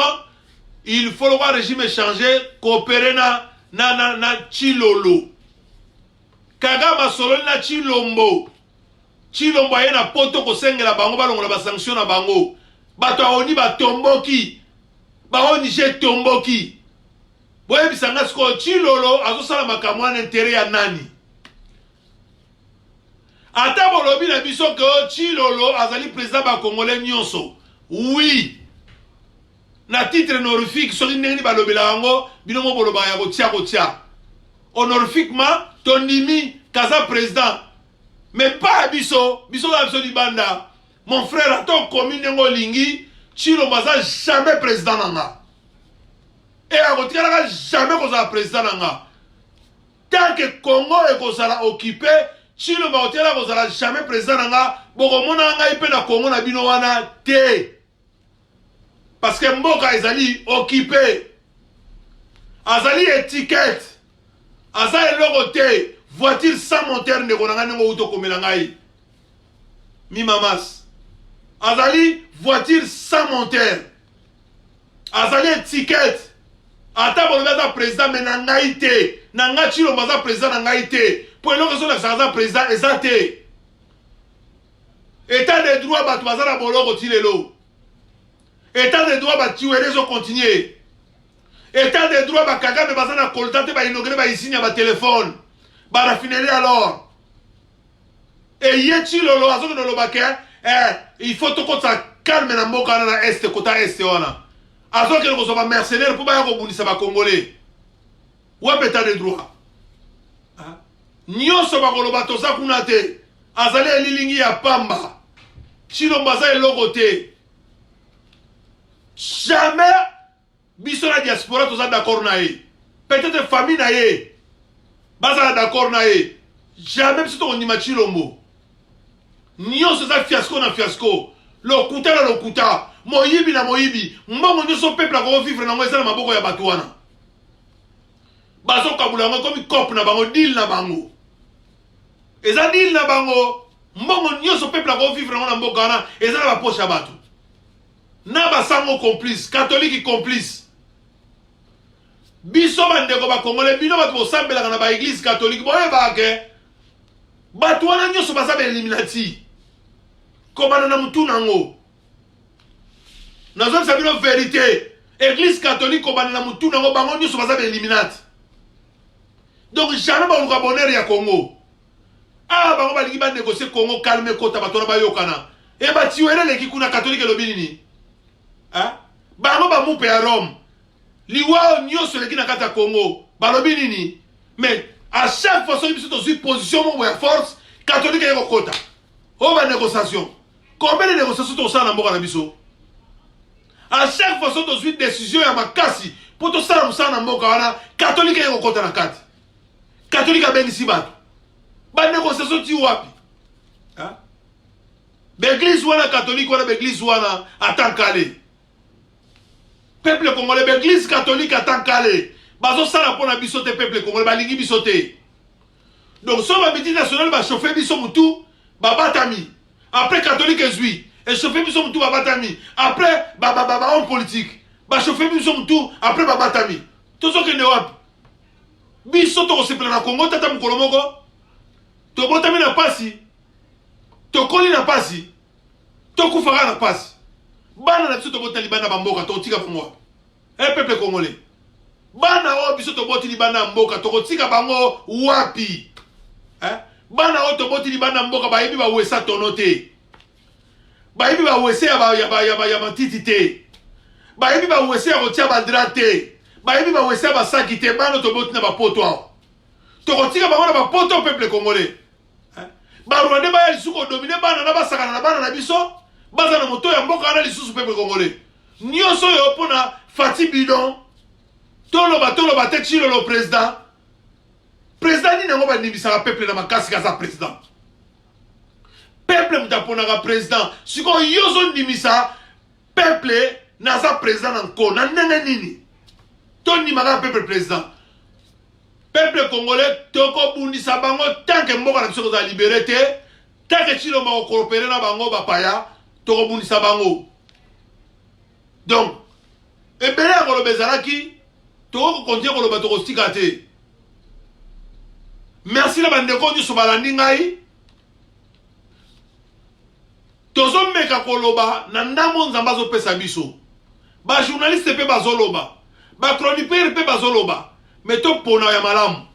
il faut le régime changer coopérer na Chilolo Kagame solo na Chilombo ayena poto ko sengela bango balongola ba sanction na bango bato oni batomboki baoni je tomboki boyebisa nga siko Chilolo azosala makamwa na intérêt ya nani ata bolobi na biso ke Chilolo azali président ba congolais nyonso oui na titre honorifique soki ndenge balobela yango bino mo boloba ya kotia honorifiquement tondimi kaza président mais pas biso la biso libanda mon frère ato komi ndenge olingi Chilombo aza jamais président nanga et akotikalaka jamais kozala président nanga tant que Congo ekozala occupé Chilombo akotikalaka kozala jamais président nanga bokomona ngai mpe na Congo na bino wana te parce que mboka ezali occupé azali étiquette aza eloko te voiture sans moteur ndeko na ngai ndenge outo komela ngai mi mamas azali voiture sans moteur azali étiquette ata bolobi aza président me na ngai te na ngai Chilombo aza président na ngai te po eloko ezolakisa aza président eza te état de droit bato baza na boloko ti lelo état de droit batiwele ezocontinue état de droit bakagame baza na kolta te bainogre baisini ya batelefone barafineli alors eye Chilolo azokende olobake il faut tokotisa calme na mboka wana na este kota este wana azokende kozwa bamercenaire mpo baya kobundisa bacongolais wape état de droit nyonso bakoloba toza kuna te azali elilingi ya pamba Chilombo aza eloko te jamais biso na diaspora toza d'accord na ye peut-être famille na ye bazala d'accord na ye jamais biso tokondima Chilombo nyonso eza fiasco na fiasco lokuta na lokuta moyibi na moyibi mbongo nyonso peuple akovivre nango eza na maboko ya bato wana bazokabula yango ekomi cope na bango deal na bango eza deal na bango mbongo nyonso peuple akovivre nango na mboka wana eza na baposhe ya bato na basango complice catholique complice biso bandeko bakongole bino bato bosambelaka na baeglise catholique boyebake bato wana nyonso baza baeliminati kobana na mutu nango nazobisa bino vérité église catholique kobana na mutu nango bango nyonso baza baeliminati Donc jamais ba luka bonheur ya Congo. Ah ba ba liki ba négocier Congo calme kota ba tona ba yokana. E ba tiwele leki kuna catholique lobini. Hein? Ba ba mu pe à Rome. Liwa nyonso leki na kata Congo. Ba lobini ni. Mais à chaque fois biso to suis position mo ya force catholique yeko kota. O ba négociation. Combien de négociations to ça na mboka na biso? À chaque fois to suis décision ya makasi pour to ça na mboka wana catholique yeko kota na kati. Catholique a bien ici bas. Ba négociation ti wapi? Hein? L'église wana catholique wana l'église wana attend calé. Peuple congolais l'église catholique attend calé. Bazo sala pona bisote peuple congolais ba lingi bisote. Donc so ba midi national ba chauffer biso mutu ba batami. Après catholique ezui et chauffer biso mutu ba batami. Après ba homme politique. Ba chauffer biso mutu après ba batami. Tout ce que ne wapi. Biso to se plana Congo tata mukolo moko. To botami na pasi. To koli na pasi. To kufara na pasi. Bana na biso to botali bana bamboka to tika bango. Peuple congolais. Bana o biso to botili bana mboka to tika bango wapi? Bana o to botili bana mboka ba yebi ba wesa tonote. Ba yebi ba wese ya matiti te. Ba yebi ba wese ya rotia bandrate. Ba yebi ba wese ba sakite bana to botina ba poto. To tika bango na ba poto peuple congolais. Ba Rwanda ba ya suko dominer bana na ba sakana na bana na biso. Baza na moto ya mboka na lisusu peuple congolais. Nyonso yo pona Fati Bidon. Toloba te chilo le président. Président ni nango ba nimisaka peuple na makasi kaza président. Peuple mutapona ka président. Siko yozo nimisa peuple naza président nko na ndenge nini. Toni maka peuple président. Peuple congolais toko bundisa bango tant que mboka na biso za liberté, tant que chilo ma coopérer na bango bapaya. Toko bundisa bango. Donc, ebele akolo bezalaki, toko kontie koloba toko stika te. Merci la bandeko nyoso balandi ngai. Tozo meka koloba na ndambo nzamba zo pesa biso. Ba journaliste pe bazoloba, ba chroniqueur pe bazoloba, mais to pona ya malamu.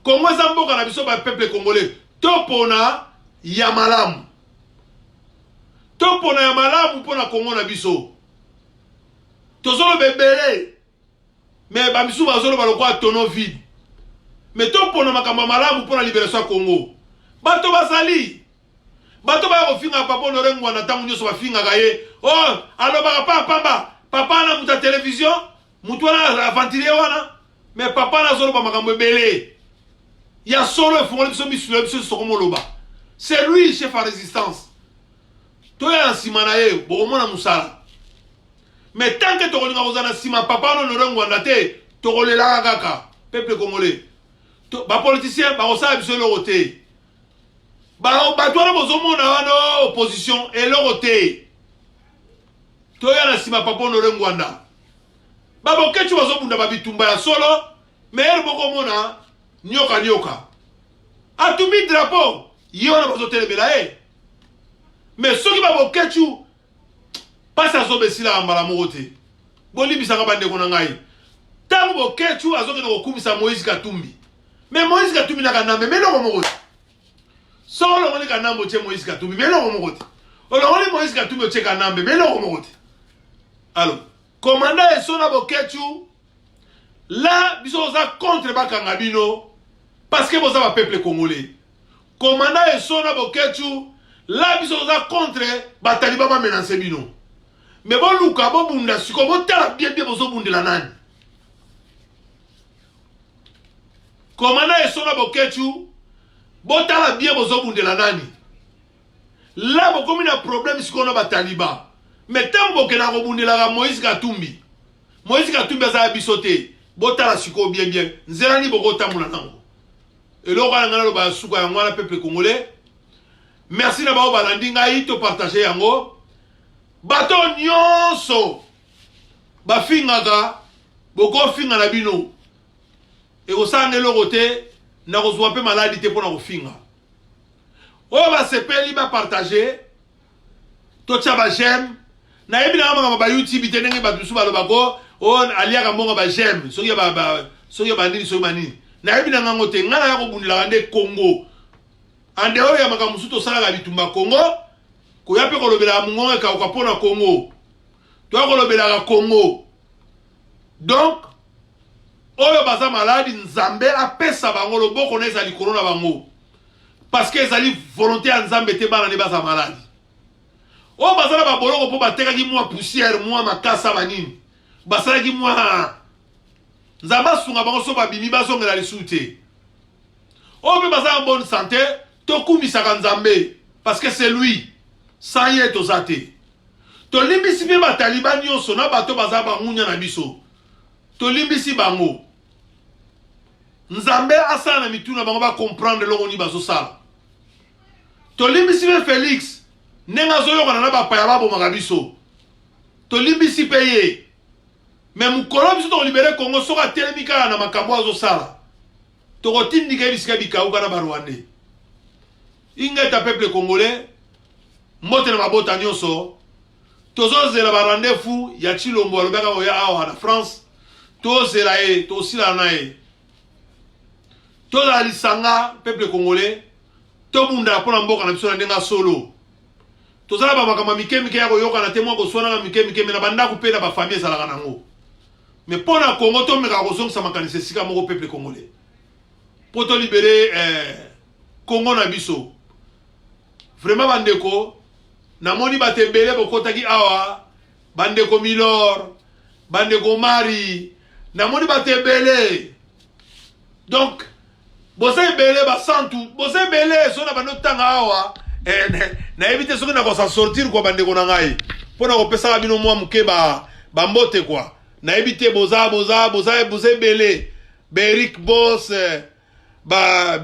Kongo za mboka na biso ba peuple congolais, to pona ya malamu. Topo na ya malamu pona Congo na biso. Tozolo bebele. Mais ba biso bazolo balokwa tono vide. Mais topo na makambo malamu pona libération Congo. Bato bazali. Bato ba kofinga papa Honoré Ngwanda tangu nyoso bafinga gaye. Oh, aloba papa na muta télévision, mutu na aventurier wana. Mais papa na zolo ba makambo ebele. Ya solo efongoli biso biso sokomo loba. C'est lui chef à résistance. Toya nsima na ye bokomona musala. Mais tant que tokolinga kozana sima papa no Honoré Ngwanda te tokolela kaka peuple congolais. Ba politicien ba osala biso eloko te. Ba batwana bozomona wana opposition eloko te. Toya na sima papa Honoré Ngwanda. Ba bokechu bazobunda ba bitumba ya solo mais bokomona nyoka. Atumi drapeau yona bazotelemela e. Mais ceux qui va kechu passe à zobe sila ambala mote. Boli bisanga bande konangai. Tangu bo kechu azoke no kumisa Moïse Katumbi. Mais Moïse Katumbi na kanambe mais non mote. Solo ngoni kanambo che Moïse Katumbi mais non mote. Olongoli Moïse Katumbi che kanambe mais non mote. Alors, commandant et sona bo kechu là biso za contre bakanga bino parce que boza ba peuple congolais. Commandant et sona bo kechu là, ils sont contre les talibans qui menacent bino. Mais bon, Luka, bon, bunda, si vous avez bien bunda la nani. Commandant et son abokechu, bon, t'as bien bunda la nani. Là, vous avez un problème si vous avez des talibans. Mais tant que vous avez bunda la Moïse Katumbi. Moïse Katumbi a bisoté. Bon, t'as la suko bien. Nzerani boko tamula nango. Et là, on a un suko ya ngwana peuple congolais. Merci na bao balandi ngai to partager yango. Bato nyonso ba fingaka boko finga na bino. E ko sane loko te na ko zwa pe maladi te pona ko finga. O ba sepeli ba partager to tcha ba j'aime na yebi na mama ba YouTube te ndenge ba bisu ba lobako on aliaka monga ba j'aime soki ba nini soki mani na yebi na ngango te ngana ya ko bundela nde Congo ande oyo ya makamusu to sala bitumba Congo ko yape ko lobela mungonga ka ukapona Congo to ko lobela Congo donc oyo baza maladi nzambe apesa bango loboko na ezali corona bango parce que ezali volonté ya nzambe te bana ne baza maladi oyo bazala baboloko po batekaki mwa poussière mwa makasa banini basalaki mwa nzambe asunga bango so babimi bazongela lisusu te oyo mpe baza en bonne santé tokumisaka nzambe parce que c'est lui sans ye toza te tolimbisi mpe bataliba nyonso na bato baza bangunya na biso tolimbisi bango nzambe asala na mituna bango ba comprendre longo ni bazosala tolimbisi mpe Félix ndenge azoyokana na bapaya babomaka biso tolimbisi mpe ye me mokolo biso tokolibere Congo soki atelemi kaka na makambo azosala tokotindika ye bisika bikauka na barwande ingeta peuple congolais mbote na mabota nyonso tozozela barandez-vous ya Chilombo alobaka oya awa na France tozela ye tosila na ye tozala lisanga peuple congolais tobunda mpona mboka na biso na ndenge solo tozala bamakambo mike ya koyokana te mwa koswananga mike me na bandako mpe na bafamille ezalaka nango me mpona Congo tomeka kozongisa makanisi esika moko peuple congolais mpo tolibere Congo na biso vraiment bandeko namoni bato ebele bokotaki awa bandeko Milor bandeko Mari namoni bato ebele donc boza ebele basantu boza ebele so na bando tanga awa na éviter soki na kosa sortir kwa bandeko na ngai mpona kopesaka bino mwa muke bambote kwa na éviter boza ebele Berik Boss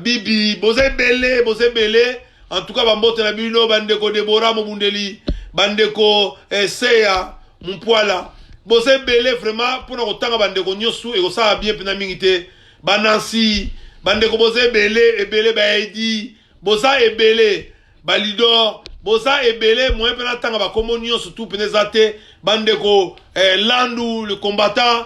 Bibi boza ebele en tout cas bambote na bino bandeko Deborah Mobundeli bandeko Seya Mpoala boza ebele vraiment mpona kotanga bandeko nyonso ekosala bien mpena mingi te banansi bandeko boza ebele baedi boza ebele balidor boza ebele moyen mpena tanga bakombo nyonso tout mpena eza te bandeko Landu le combattant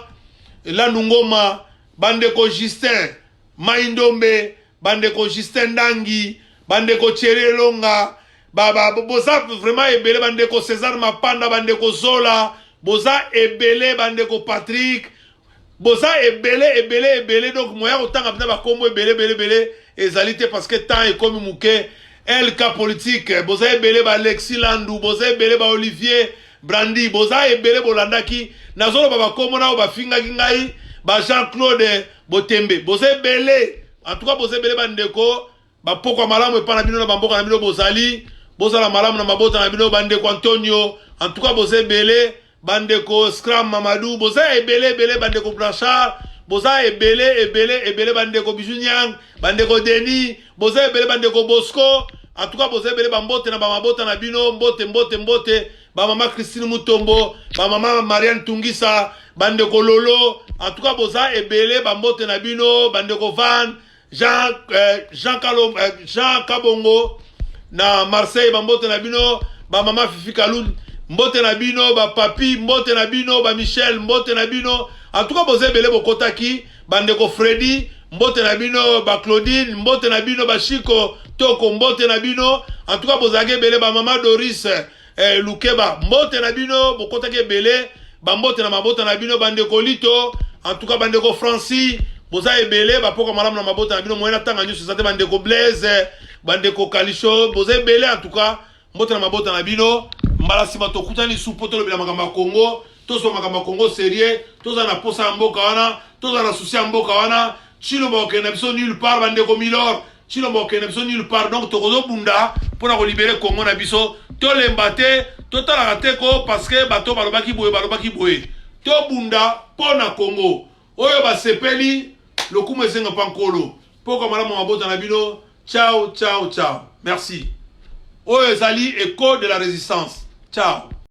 Landu Ngoma bandeko Justin Maindombe bandeko Justin Ndangi bandeko Thierry Elonga boza vraiment ebele bandeko César Mapanda bandeko Zola boza ebele bandeko Patrick boza ebele donc moya kotanga mpena bakombo ebele ezali te parce que temps ekomi muke LK politique boza ebele ba Alexis Landu boza ebele ba Olivier Brandi boza ebele bolandaki nazoloba bakombo nao bafingaki ngai ba Jean-Claude Botembe boza ebele en tout cas boza ebele bandeko bapokwa malamu epa na bino na bamboka na bino bozali bozala malamu na mabota na bino bandeko Antonio en tout cas boza ebele bandeko Scram Mamadou boza ebele bandeko Blanchard boza ebele bandeko Bijunyang bandeko Denis boza ebele bandeko Bosco en tout cas boza ebele bambote na bamabota na bino mbote bamama Christine Mutombo bamama Marianne Tungisa bandeko Lolo en tout cas boza ebele bambote na bino bandeko Van Jean Kabongo na Marseille bambote na bino bamama Fifi Kaloun mbote na bino ba Papi mbote na bino ba Michel mbote na bino en tout cas boza ebele bokotaki bandeko Freddy mbote na bino ba Claudine mbote na bino ba Chico Toko mbote na bino en tout cas bozake ebele ba mama Doris Lukeba mbote na bino bokotaki ebele ba mbote na mabota na bino bandeko Lito en tout cas bandeko Francis boza ebele bapoko malamu na mabota na bino moyena tanga nyuso zate bandeko Blaise bandeko Kalisho boza ebele en tout cas mbote na mabota na bino mbala sima tokutani supo tolobela makambo ya Congo tozo makambo ya Congo sérieux toza na posa ya mboka wana toza na souci ya mboka wana Chilombo okende biso nulle part bandeko Milor Chilombo okende biso nulle part donc tokozo bunda mpona kolibere Congo na biso tolemba te totalaka te ko parce que bato balobaki boye tobunda mpona Congo oyo basepeli lokumu esenga pa nkolo poko malamu mabota na bino ciao merci oyo ezali écho de la résistance ciao